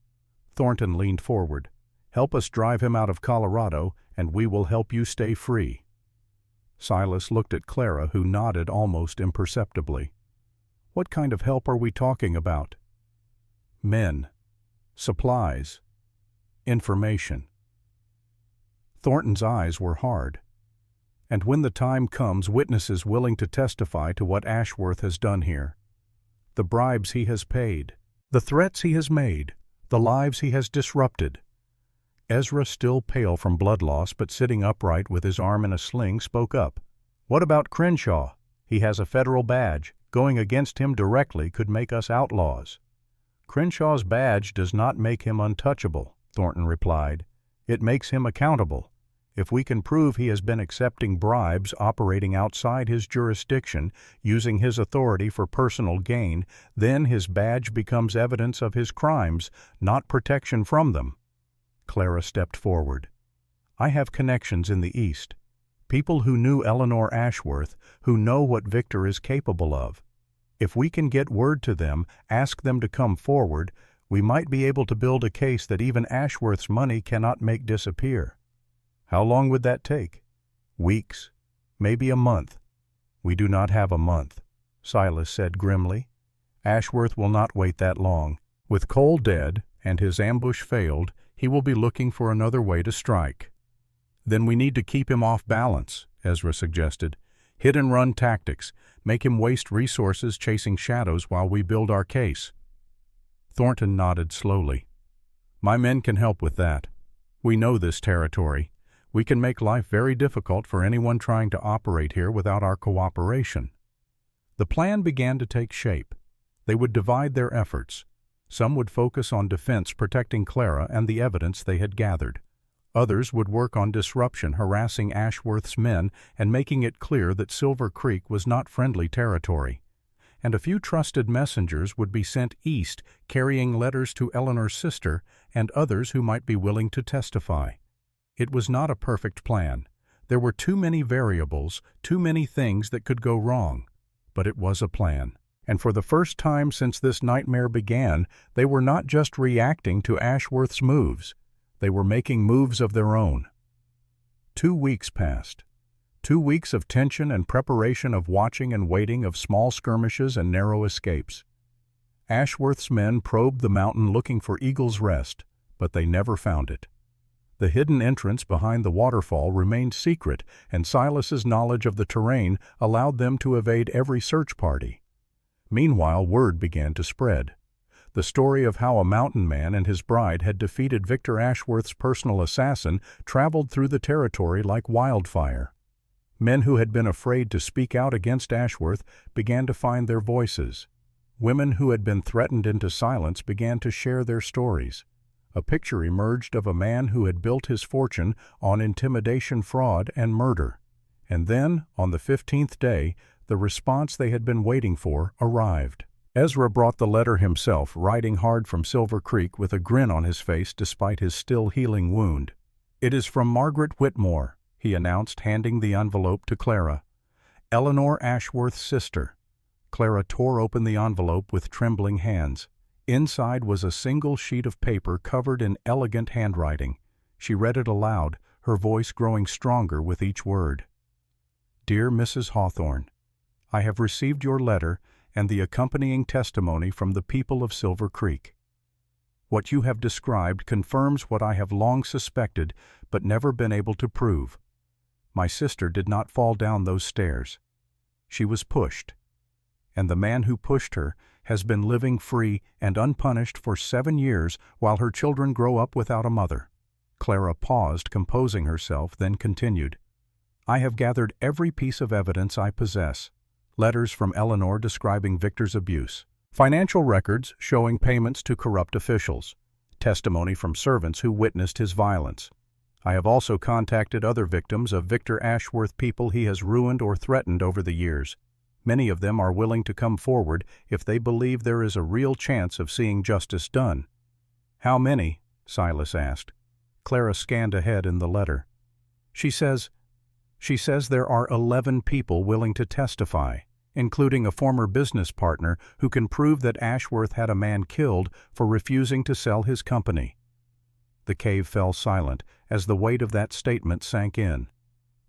Thornton leaned forward. "Help us drive him out of Colorado, and we will help you stay free." Silas looked at Clara, who nodded almost imperceptibly. "What kind of help are we talking about?" "Men. Supplies. Information." Thornton's eyes were hard. "And when the time comes, witnesses willing to testify to what Ashworth has done here. The bribes he has paid, the threats he has made, the lives he has disrupted." Ezra, still pale from blood loss but sitting upright with his arm in a sling, spoke up. "What about Crenshaw? He has a federal badge. Going against him directly could make us outlaws." "Crenshaw's badge does not make him untouchable," Thornton replied. "It makes him accountable. If we can prove he has been accepting bribes, operating outside his jurisdiction, using his authority for personal gain, then his badge becomes evidence of his crimes, not protection from them." Clara stepped forward. "I have connections in the East. People who knew Eleanor Ashworth, who know what Victor is capable of. If we can get word to them, ask them to come forward, we might be able to build a case that even Ashworth's money cannot make disappear." "How long would that take?" "Weeks, maybe a month." "We do not have a month," Silas said grimly. "Ashworth will not wait that long. With Cole dead and his ambush failed, he will be looking for another way to strike." "Then we need to keep him off balance," Ezra suggested. "Hit-and-run tactics. Make him waste resources chasing shadows while we build our case." Thornton nodded slowly. "My men can help with that. We know this territory. We can make life very difficult for anyone trying to operate here without our cooperation." The plan began to take shape. They would divide their efforts. Some would focus on defense, protecting Clara and the evidence they had gathered. Others would work on disruption, harassing Ashworth's men and making it clear that Silver Creek was not friendly territory. And a few trusted messengers would be sent east, carrying letters to Eleanor's sister and others who might be willing to testify. It was not a perfect plan. There were too many variables, too many things that could go wrong. But it was a plan. And for the first time since this nightmare began, they were not just reacting to Ashworth's moves. They were making moves of their own. 2 weeks passed. 2 weeks of tension and preparation, of watching and waiting, of small skirmishes and narrow escapes. Ashworth's men probed the mountain looking for Eagle's Rest, but they never found it. The hidden entrance behind the waterfall remained secret, and Silas's knowledge of the terrain allowed them to evade every search party. Meanwhile, word began to spread. The story of how a mountain man and his bride had defeated Victor Ashworth's personal assassin traveled through the territory like wildfire. Men who had been afraid to speak out against Ashworth began to find their voices. Women who had been threatened into silence began to share their stories. A picture emerged of a man who had built his fortune on intimidation, fraud, and murder. And then, on the 15th day, the response they had been waiting for arrived. Ezra brought the letter himself, riding hard from Silver Creek with a grin on his face despite his still healing wound. "It is from Margaret Whitmore," he announced, handing the envelope to Clara. "Eleanor Ashworth's sister." Clara tore open the envelope with trembling hands. Inside was a single sheet of paper covered in elegant handwriting. She read it aloud, her voice growing stronger with each word. "Dear Mrs. Hawthorne, I have received your letter and the accompanying testimony from the people of Silver Creek. What you have described confirms what I have long suspected but never been able to prove. My sister did not fall down those stairs. She was pushed, and the man who pushed her has been living free and unpunished for 7 years while her children grow up without a mother." Clara paused, composing herself, then continued. "I have gathered every piece of evidence I possess. Letters from Eleanor describing Victor's abuse, financial records showing payments to corrupt officials, testimony from servants who witnessed his violence. I have also contacted other victims of Victor Ashworth, people he has ruined or threatened over the years. Many of them are willing to come forward if they believe there is a real chance of seeing justice done." "How many?" Silas asked. Clara scanned ahead in the letter. She says there are 11 people willing to testify, including a former business partner who can prove that Ashworth had a man killed for refusing to sell his company. The cave fell silent as the weight of that statement sank in.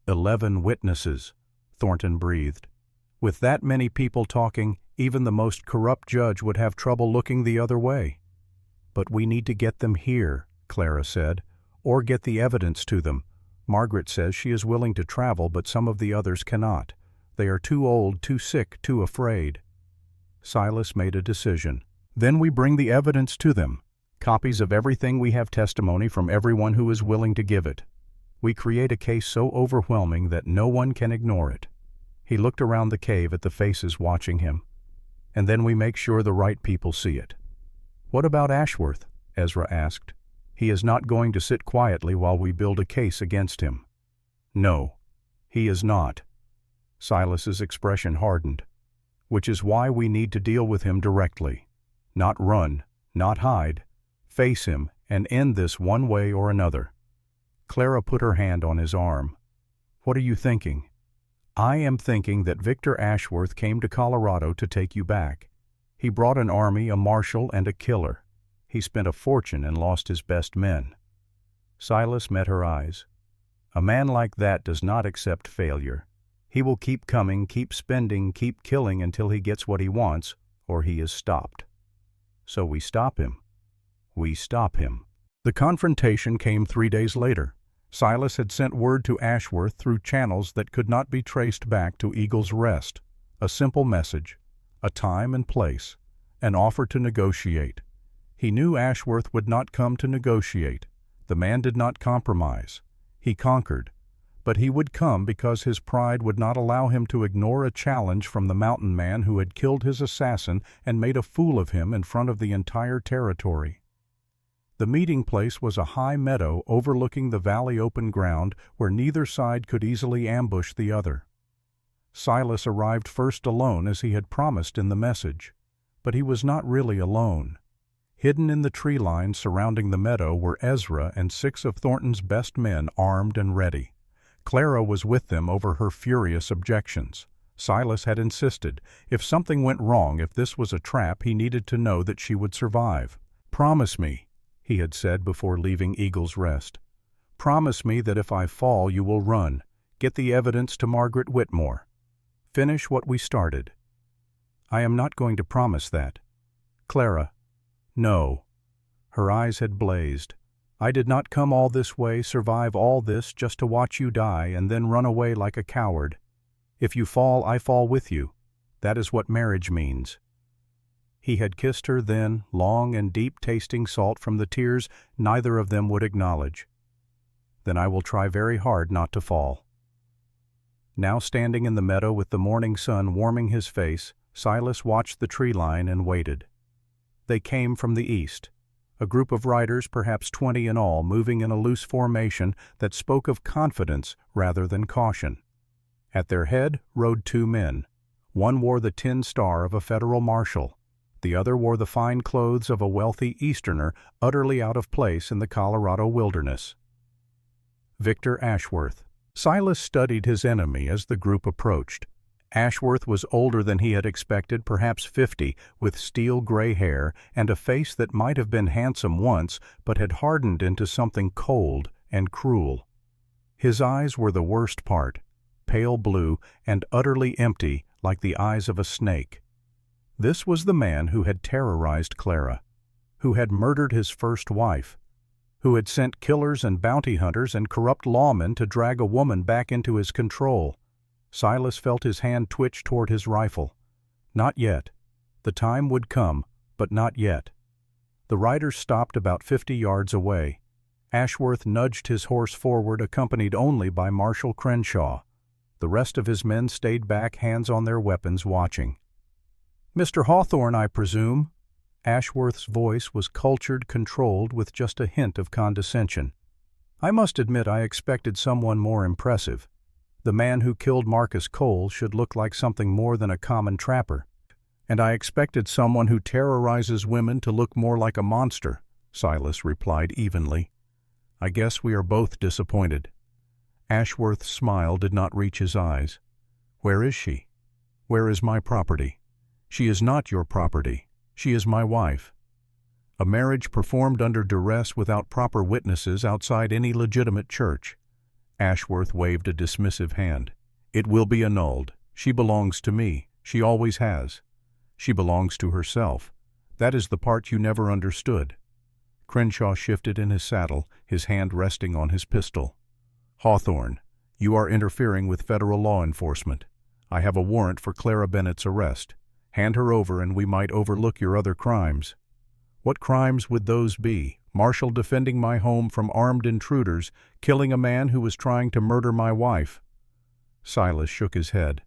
11 witnesses, Thornton breathed. With that many people talking, even the most corrupt judge would have trouble looking the other way. "But we need to get them here," Clara said, "or get the evidence to them. Margaret says she is willing to travel, but some of the others cannot. They are too old, too sick, too afraid." Silas made a decision. "Then we bring the evidence to them. Copies of everything we have, testimony from everyone who is willing to give it. We create a case so overwhelming that no one can ignore it." He looked around the cave at the faces watching him. "And then we make sure the right people see it." "What about Ashworth?" Ezra asked. "He is not going to sit quietly while we build a case against him." "No, he is not." Silas's expression hardened. "Which is why we need to deal with him directly. Not run, not hide. Face him and end this one way or another." Clara put her hand on his arm. "What are you thinking?" "I am thinking that Victor Ashworth came to Colorado to take you back. He brought an army, a marshal, and a killer. He spent a fortune and lost his best men." Silas met her eyes. "A man like that does not accept failure. He will keep coming, keep spending, keep killing until he gets what he wants, or he is stopped. So we stop him. We stop him." The confrontation came 3 days later. Silas had sent word to Ashworth through channels that could not be traced back to Eagle's Rest. A simple message, a time and place, an offer to negotiate. He knew Ashworth would not come to negotiate. The man did not compromise. He conquered. But he would come because his pride would not allow him to ignore a challenge from the mountain man who had killed his assassin and made a fool of him in front of the entire territory. The meeting place was a high meadow overlooking the valley open ground where neither side could easily ambush the other. Silas arrived first alone as he had promised in the message, but he was not really alone. Hidden in the tree line surrounding the meadow were Ezra and 6 of Thornton's best men armed and ready. Clara was with them over her furious objections. Silas had insisted, if something went wrong, if this was a trap, he needed to know that she would survive. "Promise me," he had said before leaving Eagle's Rest. "Promise me that if I fall you will run, get the evidence to Margaret Whitmore. Finish what we started." "I am not going to promise that." "Clara." "No." Her eyes had blazed. I did not come all this way, survive all this, just to watch you die and then run away like a coward. If you fall, I fall with you. That is what marriage means." He had kissed her then, long and deep-tasting salt from the tears neither of them would acknowledge. "Then I will try very hard not to fall." Now standing in the meadow with the morning sun warming his face, Silas watched the tree line and waited. They came from the east, a group of riders, perhaps 20 in all, moving in a loose formation that spoke of confidence rather than caution. At their head rode 2 men. One wore the tin star of a federal marshal. The other wore the fine clothes of a wealthy Easterner utterly out of place in the Colorado wilderness. Victor Ashworth. Silas studied his enemy as the group approached. Ashworth was older than he had expected, perhaps 50, with steel-gray hair and a face that might have been handsome once but had hardened into something cold and cruel. His eyes were the worst part, pale blue and utterly empty like the eyes of a snake. This was the man who had terrorized Clara, who had murdered his first wife, who had sent killers and bounty hunters and corrupt lawmen to drag a woman back into his control. Silas felt his hand twitch toward his rifle. Not yet. The time would come, but not yet. The riders stopped about 50 yards away. Ashworth nudged his horse forward, accompanied only by Marshal Crenshaw. The rest of his men stayed back, hands on their weapons, watching. "Mr. Hawthorne, I presume?" Ashworth's voice was cultured, controlled, with just a hint of condescension. "I must admit I expected someone more impressive. The man who killed Marcus Cole should look like something more than a common trapper. And I expected someone who terrorizes women to look more like a monster," Silas replied evenly. "I guess we are both disappointed." Ashworth's smile did not reach his eyes. "Where is she? Where is my property?" "She is not your property. She is my wife." "A marriage performed under duress without proper witnesses outside any legitimate church." Ashworth waved a dismissive hand. "It will be annulled. She belongs to me. She always has. She belongs to herself. That is the part you never understood." Crenshaw shifted in his saddle, his hand resting on his pistol. "Hawthorne, you are interfering with federal law enforcement. I have a warrant for Clara Bennett's arrest. Hand her over and we might overlook your other crimes." "What crimes would those be? Marshal defending my home from armed intruders, killing a man who was trying to murder my wife." Silas shook his head.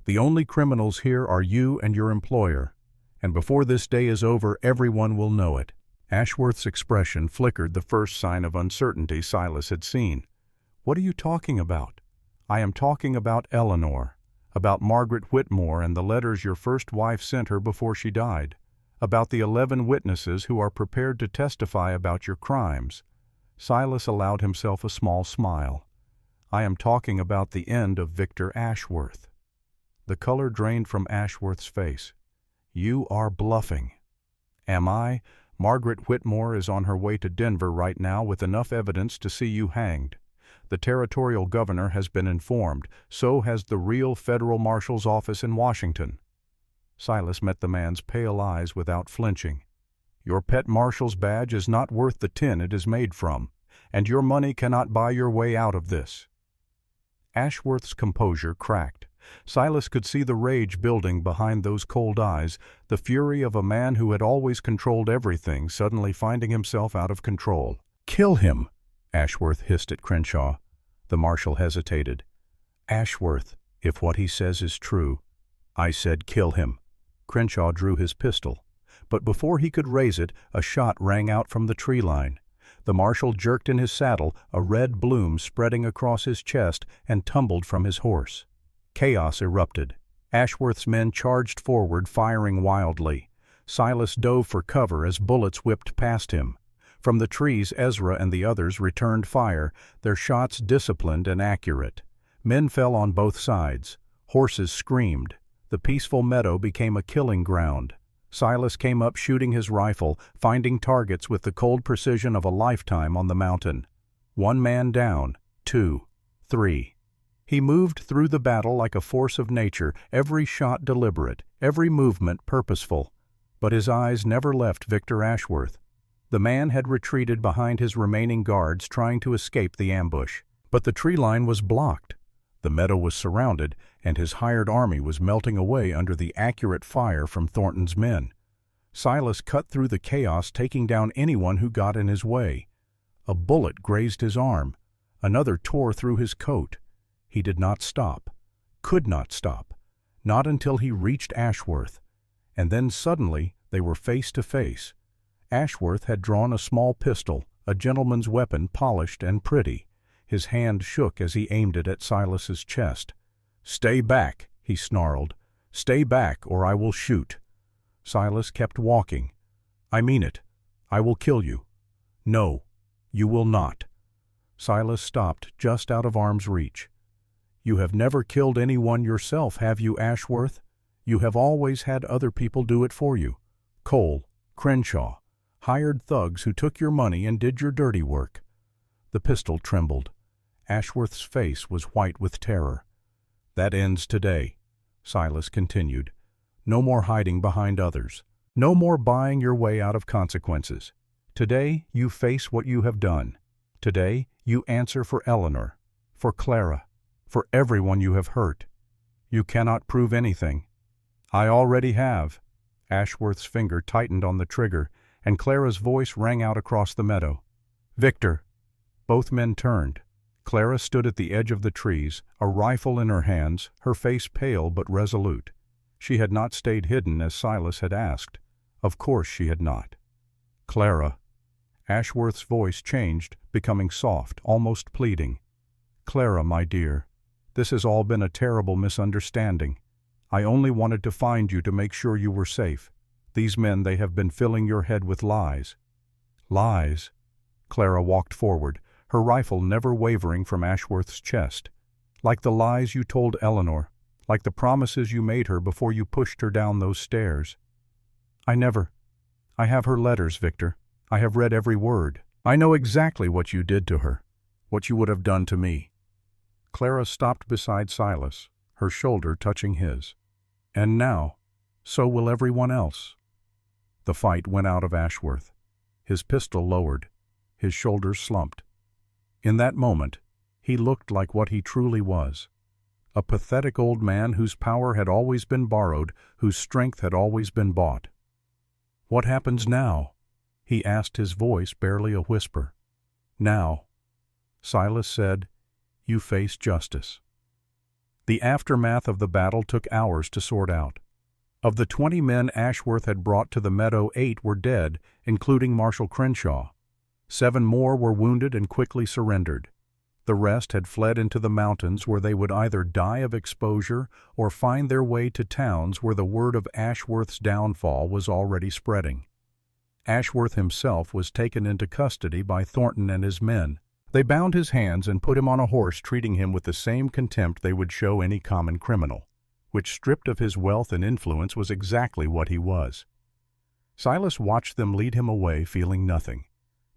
"The only criminals here are you and your employer, and before this day is over everyone will know it." Ashworth's expression flickered, the first sign of uncertainty Silas had seen. "What are you talking about?" "I am talking about Eleanor, about Margaret Whitmore and the letters your first wife sent her before she died, about the 11 witnesses who are prepared to testify about your crimes." Silas allowed himself a small smile. "I am talking about the end of Victor Ashworth." The color drained from Ashworth's face. "You are bluffing." "Am I? Margaret Whitmore is on her way to Denver right now with enough evidence to see you hanged. The territorial governor has been informed. So has the real federal marshal's office in Washington." Silas met the man's pale eyes without flinching. "Your pet marshal's badge is not worth the tin it is made from, and your money cannot buy your way out of this." Ashworth's composure cracked. Silas could see the rage building behind those cold eyes, the fury of a man who had always controlled everything suddenly finding himself out of control. "Kill him!" Ashworth hissed at Crenshaw. The marshal hesitated. "Ashworth, if what he says is true—" "I said kill him." Crenshaw drew his pistol, but before he could raise it, a shot rang out from the tree line. The marshal jerked in his saddle, a red bloom spreading across his chest, and tumbled from his horse. Chaos erupted. Ashworth's men charged forward, firing wildly. Silas dove for cover as bullets whipped past him. From the trees, Ezra and the others returned fire, their shots disciplined and accurate. Men fell on both sides. Horses screamed. The peaceful meadow became a killing ground. Silas came up shooting his rifle, finding targets with the cold precision of a lifetime on the mountain. 1 man down, 2, 3. He moved through the battle like a force of nature, every shot deliberate, every movement purposeful. But his eyes never left Victor Ashworth. The man had retreated behind his remaining guards, trying to escape the ambush. But the tree line was blocked. The meadow was surrounded, and his hired army was melting away under the accurate fire from Thornton's men. Silas cut through the chaos, taking down anyone who got in his way. A bullet grazed his arm. Another tore through his coat. He did not stop. Could not stop. Not until he reached Ashworth. And then suddenly they were face to face. Ashworth had drawn a small pistol, a gentleman's weapon, polished and pretty. His hand shook as he aimed it at Silas's chest. "Stay back," he snarled. "Stay back, or I will shoot." Silas kept walking. "I mean it. I will kill you." "No, you will not." Silas stopped just out of arm's reach. "You have never killed anyone yourself, have you, Ashworth? You have always had other people do it for you. Cole, Crenshaw, hired thugs who took your money and did your dirty work." The pistol trembled. Ashworth's face was white with terror. "That ends today," Silas continued. "No more hiding behind others. No more buying your way out of consequences. Today you face what you have done. Today you answer for Eleanor, for Clara, for everyone you have hurt. You cannot prove anything." "I already have." Ashworth's finger tightened on the trigger, and Clara's voice rang out across the meadow. "Victor!" Both men turned. Clara stood at the edge of the trees, a rifle in her hands, her face pale but resolute. She had not stayed hidden as Silas had asked. Of course she had not. "Clara." Ashworth's voice changed, becoming soft, almost pleading. "Clara, my dear, this has all been a terrible misunderstanding. I only wanted to find you to make sure you were safe. These men, they have been filling your head with lies." "Lies?" Clara walked forward, her rifle never wavering from Ashworth's chest. "Like the lies you told Eleanor, like the promises you made her before you pushed her down those stairs." I have her letters, Victor. I have read every word. I know exactly what you did to her, what you would have done to me." Clara stopped beside Silas, her shoulder touching his. "And now, so will everyone else." The fight went out of Ashworth. His pistol lowered. His shoulders slumped. In that moment, he looked like what he truly was. A pathetic old man whose power had always been borrowed, whose strength had always been bought. "What happens now?" he asked, his voice barely a whisper. "Now," Silas said, "you face justice." The aftermath of the battle took hours to sort out. Of the 20 men Ashworth had brought to the meadow, 8 were dead, including Marshal Crenshaw. 7 more were wounded and quickly surrendered. The rest had fled into the mountains, where they would either die of exposure or find their way to towns where the word of Ashworth's downfall was already spreading. Ashworth himself was taken into custody by Thornton and his men. They bound his hands and put him on a horse, treating him with the same contempt they would show any common criminal, which, stripped of his wealth and influence, was exactly what he was. Silas watched them lead him away, feeling nothing.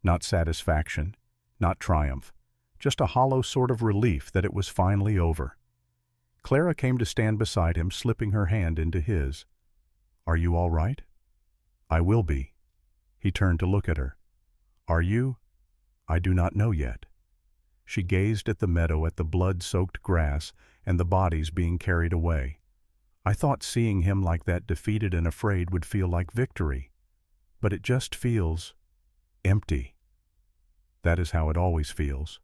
Not satisfaction, not triumph, just a hollow sort of relief that it was finally over. Clara came to stand beside him, slipping her hand into his. "Are you all right?" "I will be." He turned to look at her. "Are you?" "I do not know yet." She gazed at the meadow, at the blood-soaked grass, and the bodies being carried away. "I thought seeing him like that, defeated and afraid, would feel like victory. But it just feels empty." "That is how it always feels."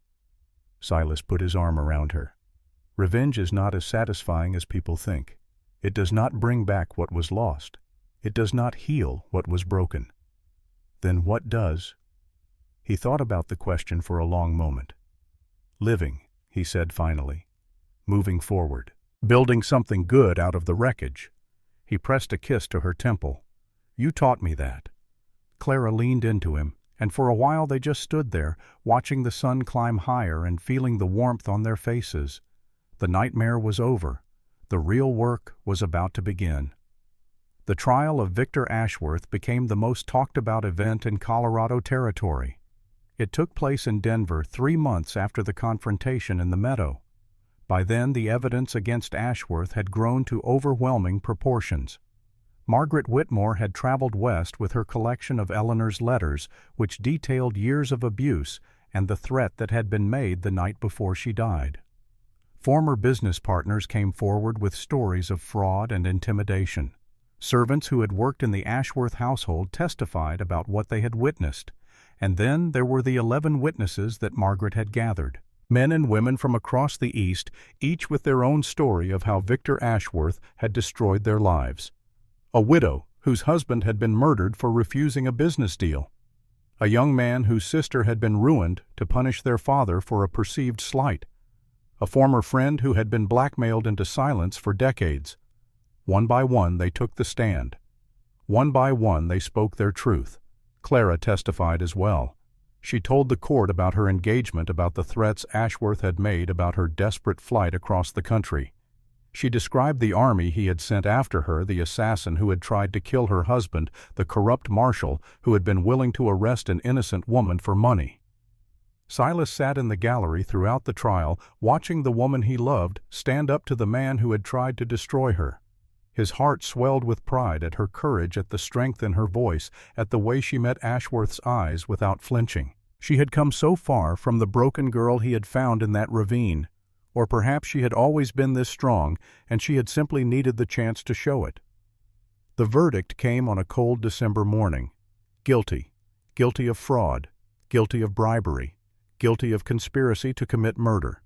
Silas put his arm around her. "Revenge is not as satisfying as people think. It does not bring back what was lost. It does not heal what was broken." "Then what does?" He thought about the question for a long moment. "Living," he said finally. "Moving forward. Building something good out of the wreckage." He pressed a kiss to her temple. "You taught me that." Clara leaned into him, and for a while they just stood there, watching the sun climb higher and feeling the warmth on their faces. The nightmare was over. The real work was about to begin. The trial of Victor Ashworth became the most talked-about event in Colorado territory. It took place in Denver 3 months after the confrontation in the meadow. By then, the evidence against Ashworth had grown to overwhelming proportions. Margaret Whitmore had traveled west with her collection of Eleanor's letters, which detailed years of abuse and the threat that had been made the night before she died. Former business partners came forward with stories of fraud and intimidation. Servants who had worked in the Ashworth household testified about what they had witnessed. And then there were the 11 witnesses that Margaret had gathered. Men and women from across the East, each with their own story of how Victor Ashworth had destroyed their lives. A widow whose husband had been murdered for refusing a business deal. A young man whose sister had been ruined to punish their father for a perceived slight. A former friend who had been blackmailed into silence for decades. One by one they took the stand. One by one they spoke their truth. Clara testified as well. She told the court about her engagement, about the threats Ashworth had made, about her desperate flight across the country. She described the army he had sent after her, the assassin who had tried to kill her husband, the corrupt marshal who had been willing to arrest an innocent woman for money. Silas sat in the gallery throughout the trial, watching the woman he loved stand up to the man who had tried to destroy her. His heart swelled with pride at her courage, at the strength in her voice, at the way she met Ashworth's eyes without flinching. She had come so far from the broken girl he had found in that ravine. Or perhaps she had always been this strong, and she had simply needed the chance to show it. The verdict came on a cold December morning. Guilty. Guilty of fraud. Guilty of bribery. Guilty of conspiracy to commit murder.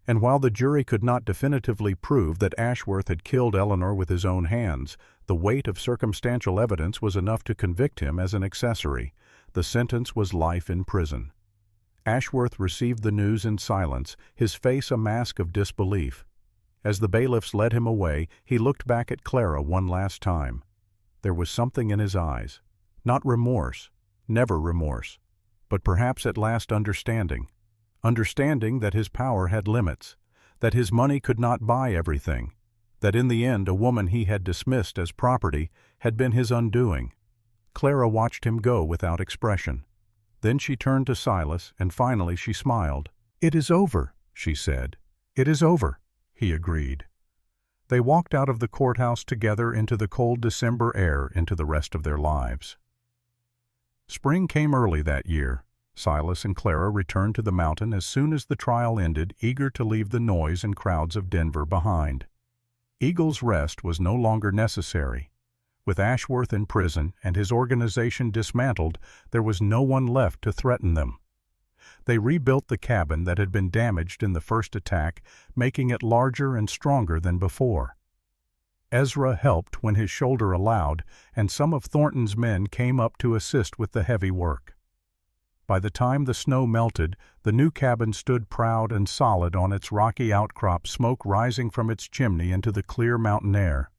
And while the jury could not definitively prove that Ashworth had killed Eleanor with his own hands, the weight of circumstantial evidence was enough to convict him as an accessory. The sentence was life in prison. Ashworth received the news in silence, his face a mask of disbelief. As the bailiffs led him away, he looked back at Clara one last time. There was something in his eyes. Not remorse, never remorse, but perhaps at last understanding. Understanding that his power had limits, that his money could not buy everything, that in the end a woman he had dismissed as property had been his undoing. Clara watched him go without expression. Then she turned to Silas, and finally she smiled. "It is over," she said. "It is over," he agreed. They walked out of the courthouse together into the cold December air, into the rest of their lives. Spring came early that year. Silas and Clara returned to the mountain as soon as the trial ended, eager to leave the noise and crowds of Denver behind. Eagle's Rest was no longer necessary. With Ashworth in prison and his organization dismantled, there was no one left to threaten them. They rebuilt the cabin that had been damaged in the first attack, making it larger and stronger than before. Ezra helped when his shoulder allowed, and some of Thornton's men came up to assist with the heavy work. By the time the snow melted, the new cabin stood proud and solid on its rocky outcrop, smoke rising from its chimney into the clear mountain air.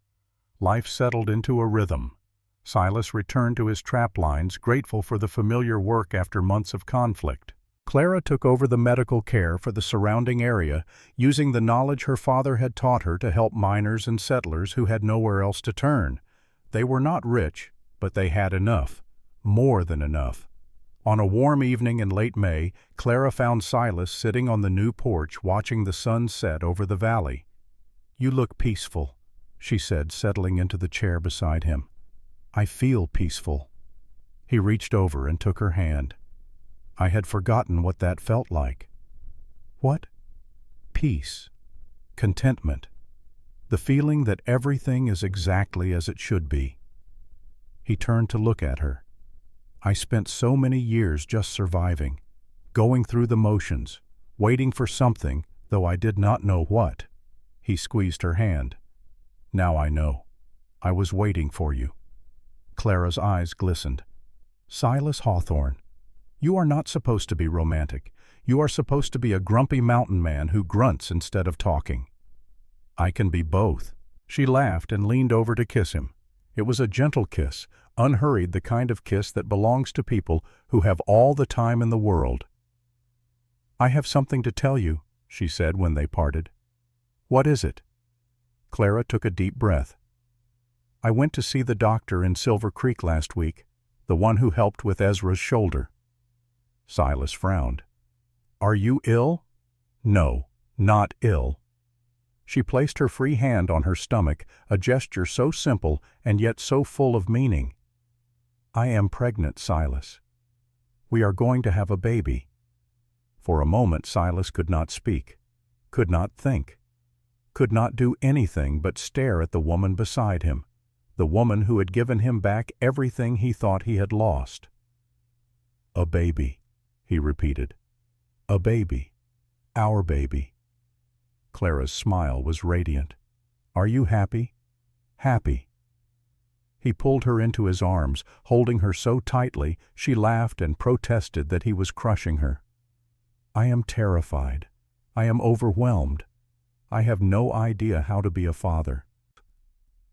Life settled into a rhythm. Silas returned to his trap lines, grateful for the familiar work after months of conflict. Clara took over the medical care for the surrounding area, using the knowledge her father had taught her to help miners and settlers who had nowhere else to turn. They were not rich, but they had enough, more than enough. On a warm evening in late May, Clara found Silas sitting on the new porch watching the sun set over the valley. "You look peaceful," she said, settling into the chair beside him. "I feel peaceful." He reached over and took her hand. "I had forgotten what that felt like." "What?" "Peace. Contentment. The feeling that everything is exactly as it should be." He turned to look at her. "I spent so many years just surviving, going through the motions, waiting for something, though I did not know what." He squeezed her hand. "Now I know. I was waiting for you." Clara's eyes glistened. "Silas Hawthorne, you are not supposed to be romantic. You are supposed to be a grumpy mountain man who grunts instead of talking." "I can be both." She laughed and leaned over to kiss him. It was a gentle kiss, unhurried, the kind of kiss that belongs to people who have all the time in the world. "I have something to tell you," she said when they parted. "What is it?" Clara took a deep breath. "I went to see the doctor in Silver Creek last week, the one who helped with Ezra's shoulder." Silas frowned. "Are you ill?" "No, not ill." She placed her free hand on her stomach, a gesture so simple and yet so full of meaning. "I am pregnant, Silas. We are going to have a baby." For a moment Silas could not speak, could not think, could not do anything but stare at the woman beside him, the woman who had given him back everything he thought he had lost. "A baby," he repeated. "A baby. Our baby." Clara's smile was radiant. "Are you happy?" "Happy." He pulled her into his arms, holding her so tightly she laughed and protested that he was crushing her. "I am terrified. I am overwhelmed. I have no idea how to be a father."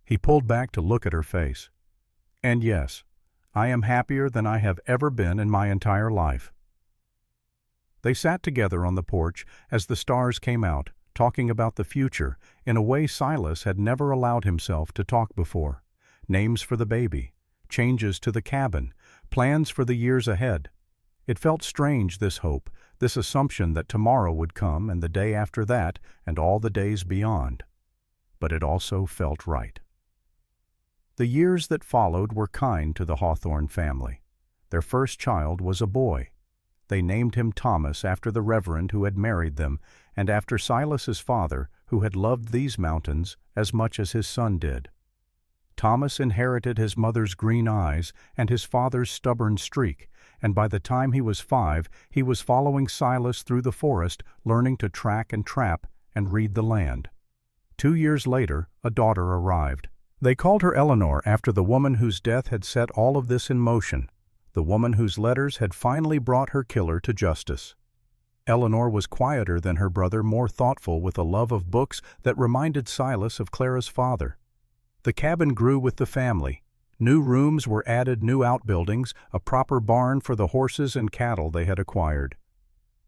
He pulled back to look at her face. "And yes, I am happier than I have ever been in my entire life." They sat together on the porch as the stars came out, talking about the future in a way Silas had never allowed himself to talk before. Names for the baby, changes to the cabin, plans for the years ahead. It felt strange, this hope, this assumption that tomorrow would come and the day after that and all the days beyond. But it also felt right. The years that followed were kind to the Hawthorne family. Their first child was a boy. They named him Thomas after the reverend who had married them and after Silas's father, who had loved these mountains as much as his son did. Thomas inherited his mother's green eyes and his father's stubborn streak, and by the time he was 5, he was following Silas through the forest, learning to track and trap and read the land. 2 years later, a daughter arrived. They called her Eleanor after the woman whose death had set all of this in motion, the woman whose letters had finally brought her killer to justice. Eleanor was quieter than her brother, more thoughtful, with a love of books that reminded Silas of Clara's father. The cabin grew with the family. New rooms were added, new outbuildings, a proper barn for the horses and cattle they had acquired.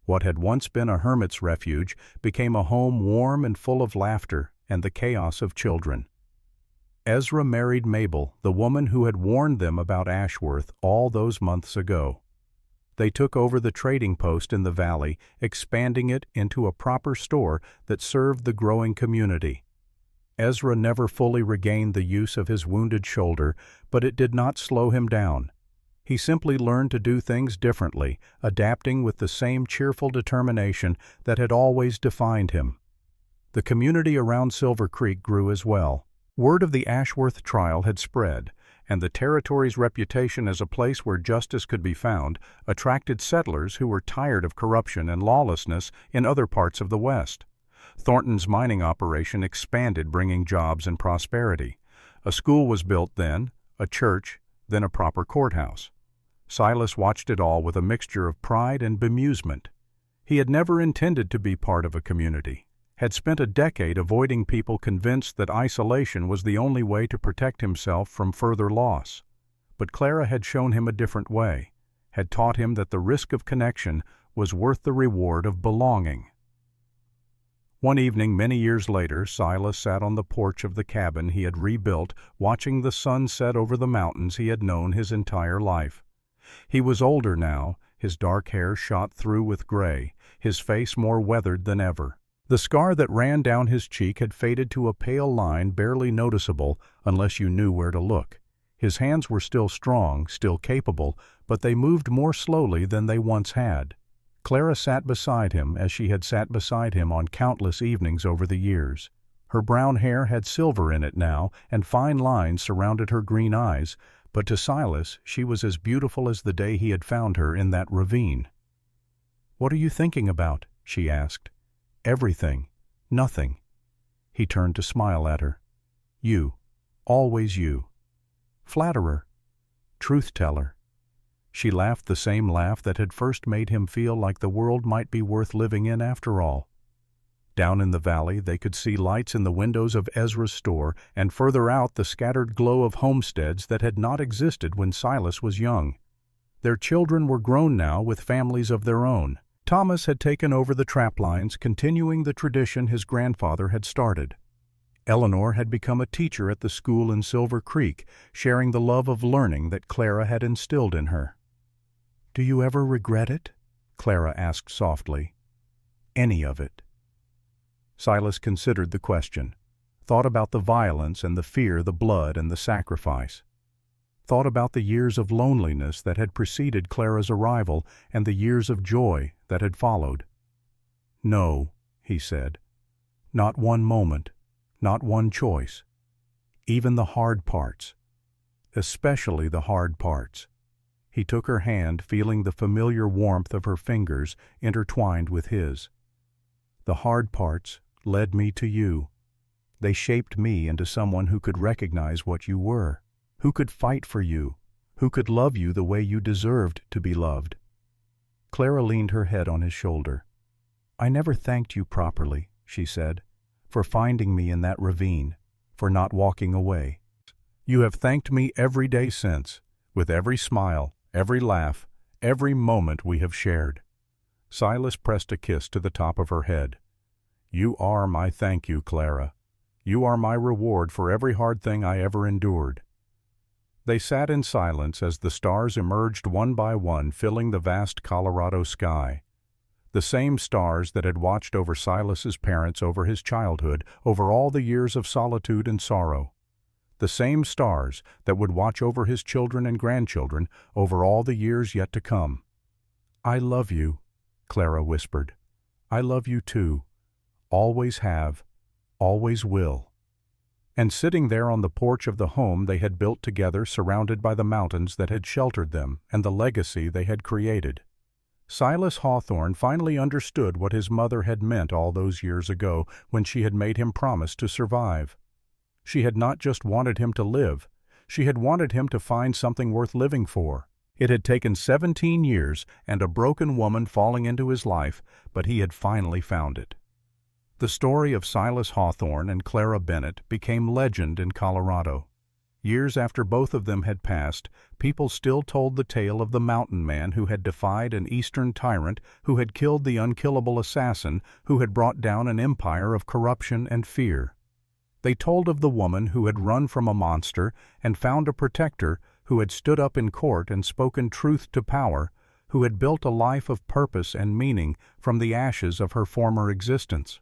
What had once been a hermit's refuge became a home warm and full of laughter and the chaos of children. Ezra married Mabel, the woman who had warned them about Ashworth all those months ago. They took over the trading post in the valley, expanding it into a proper store that served the growing community. Ezra never fully regained the use of his wounded shoulder, but it did not slow him down. He simply learned to do things differently, adapting with the same cheerful determination that had always defined him. The community around Silver Creek grew as well. Word of the Ashworth trial had spread, and the territory's reputation as a place where justice could be found attracted settlers who were tired of corruption and lawlessness in other parts of the West. Thornton's mining operation expanded, bringing jobs and prosperity. A school was built then, a church, then a proper courthouse. Silas watched it all with a mixture of pride and bemusement. He had never intended to be part of a community, had spent a decade avoiding people convinced that isolation was the only way to protect himself from further loss. But Clara had shown him a different way, had taught him that the risk of connection was worth the reward of belonging. One evening many years later, Silas sat on the porch of the cabin he had rebuilt, watching the sun set over the mountains he had known his entire life. He was older now, his dark hair shot through with gray, his face more weathered than ever. The scar that ran down his cheek had faded to a pale line barely noticeable unless you knew where to look. His hands were still strong, still capable, but they moved more slowly than they once had. Clara sat beside him as she had sat beside him on countless evenings over the years. Her brown hair had silver in it now, and fine lines surrounded her green eyes, but to Silas she was as beautiful as the day he had found her in that ravine. "What are you thinking about?" she asked. "Everything. Nothing." He turned to smile at her. "You. Always you. Flatterer. Truth-teller." She laughed the same laugh that had first made him feel like the world might be worth living in after all. Down in the valley they could see lights in the windows of Ezra's store, and further out the scattered glow of homesteads that had not existed when Silas was young. Their children were grown now with families of their own. Thomas had taken over the trap lines, continuing the tradition his grandfather had started. Eleanor had become a teacher at the school in Silver Creek, sharing the love of learning that Clara had instilled in her. "Do you ever regret it?" Clara asked softly. "Any of it?" Silas considered the question, thought about the violence and the fear, the blood and the sacrifice, thought about the years of loneliness that had preceded Clara's arrival and the years of joy that had followed. "No," he said, "not one moment, not one choice. Even the hard parts, especially the hard parts." He took her hand, feeling the familiar warmth of her fingers intertwined with his. "The hard parts led me to you. They shaped me into someone who could recognize what you were, who could fight for you, who could love you the way you deserved to be loved." Clara leaned her head on his shoulder. "I never thanked you properly," she said, "for finding me in that ravine, for not walking away. You have thanked me every day since, with every smile, every laugh, every moment we have shared." Silas pressed a kiss to the top of her head. "You are my thank you, Clara. You are my reward for every hard thing I ever endured." They sat in silence as the stars emerged one by one, filling the vast Colorado sky. The same stars that had watched over Silas's parents over his childhood, over all the years of solitude and sorrow. The same stars that would watch over his children and grandchildren over all the years yet to come. "I love you," Clara whispered. "I love you too. Always have, always will." And sitting there on the porch of the home they had built together, surrounded by the mountains that had sheltered them and the legacy they had created, Silas Hawthorne finally understood what his mother had meant all those years ago when she had made him promise to survive. She had not just wanted him to live, she had wanted him to find something worth living for. It had taken 17 years and a broken woman falling into his life, but he had finally found it. The story of Silas Hawthorne and Clara Bennett became legend in Colorado. Years after both of them had passed, people still told the tale of the mountain man who had defied an eastern tyrant, who had killed the unkillable assassin, who had brought down an empire of corruption and fear. They told of the woman who had run from a monster and found a protector, who had stood up in court and spoken truth to power, who had built a life of purpose and meaning from the ashes of her former existence.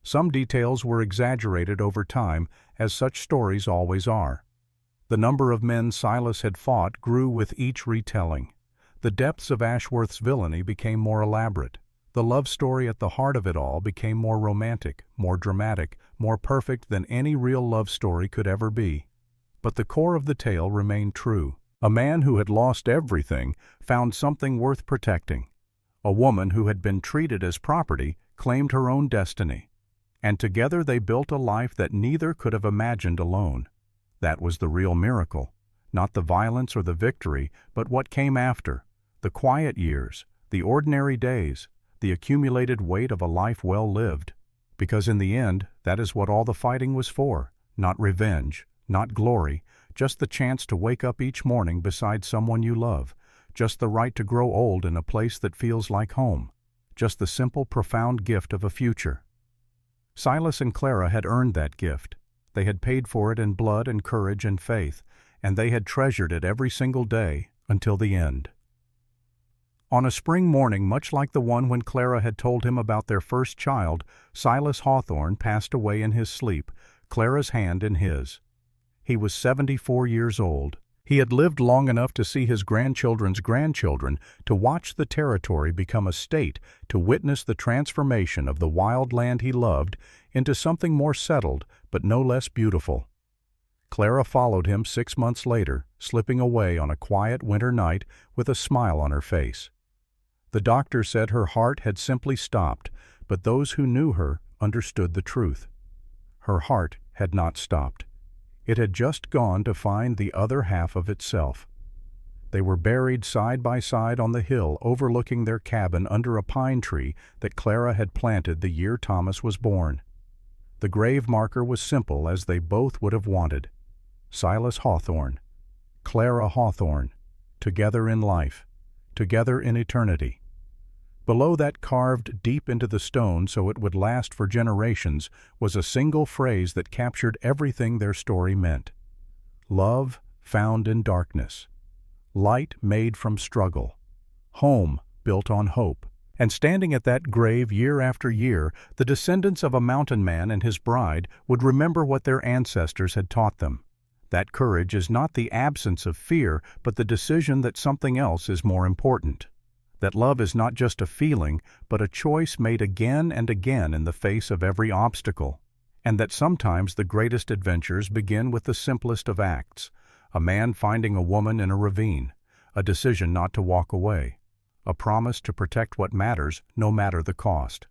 Some details were exaggerated over time, as such stories always are. The number of men Silas had fought grew with each retelling. The depths of Ashworth's villainy became more elaborate. The love story at the heart of it all became more romantic, more dramatic, more perfect than any real love story could ever be. But the core of the tale remained true. A man who had lost everything found something worth protecting. A woman who had been treated as property claimed her own destiny. And together they built a life that neither could have imagined alone. That was the real miracle. Not the violence or the victory, but what came after. The quiet years, the ordinary days, the accumulated weight of a life well lived. Because in the end, that is what all the fighting was for. Not revenge, not glory, just the chance to wake up each morning beside someone you love. Just the right to grow old in a place that feels like home. Just the simple, profound gift of a future. Silas and Clara had earned that gift. They had paid for it in blood and courage and faith, and they had treasured it every single day until the end. On a spring morning much like the one when Clara had told him about their first child, Silas Hawthorne passed away in his sleep, Clara's hand in his. He was 74 years old. He had lived long enough to see his grandchildren's grandchildren, to watch the territory become a state, to witness the transformation of the wild land he loved into something more settled, but no less beautiful. Clara followed him 6 months later, slipping away on a quiet winter night with a smile on her face. The doctor said her heart had simply stopped, but those who knew her understood the truth. Her heart had not stopped. It had just gone to find the other half of itself. They were buried side by side on the hill overlooking their cabin under a pine tree that Clara had planted the year Thomas was born. The grave marker was simple as they both would have wanted. Silas Hawthorne, Clara Hawthorne, together in life, together in eternity. Below that, carved deep into the stone so it would last for generations, was a single phrase that captured everything their story meant. Love found in darkness. Light made from struggle. Home built on hope. And standing at that grave year after year, the descendants of a mountain man and his bride would remember what their ancestors had taught them. That courage is not the absence of fear, but the decision that something else is more important. That love is not just a feeling, but a choice made again and again in the face of every obstacle. And that sometimes the greatest adventures begin with the simplest of acts: a man finding a woman in a ravine, a decision not to walk away, a promise to protect what matters no matter the cost.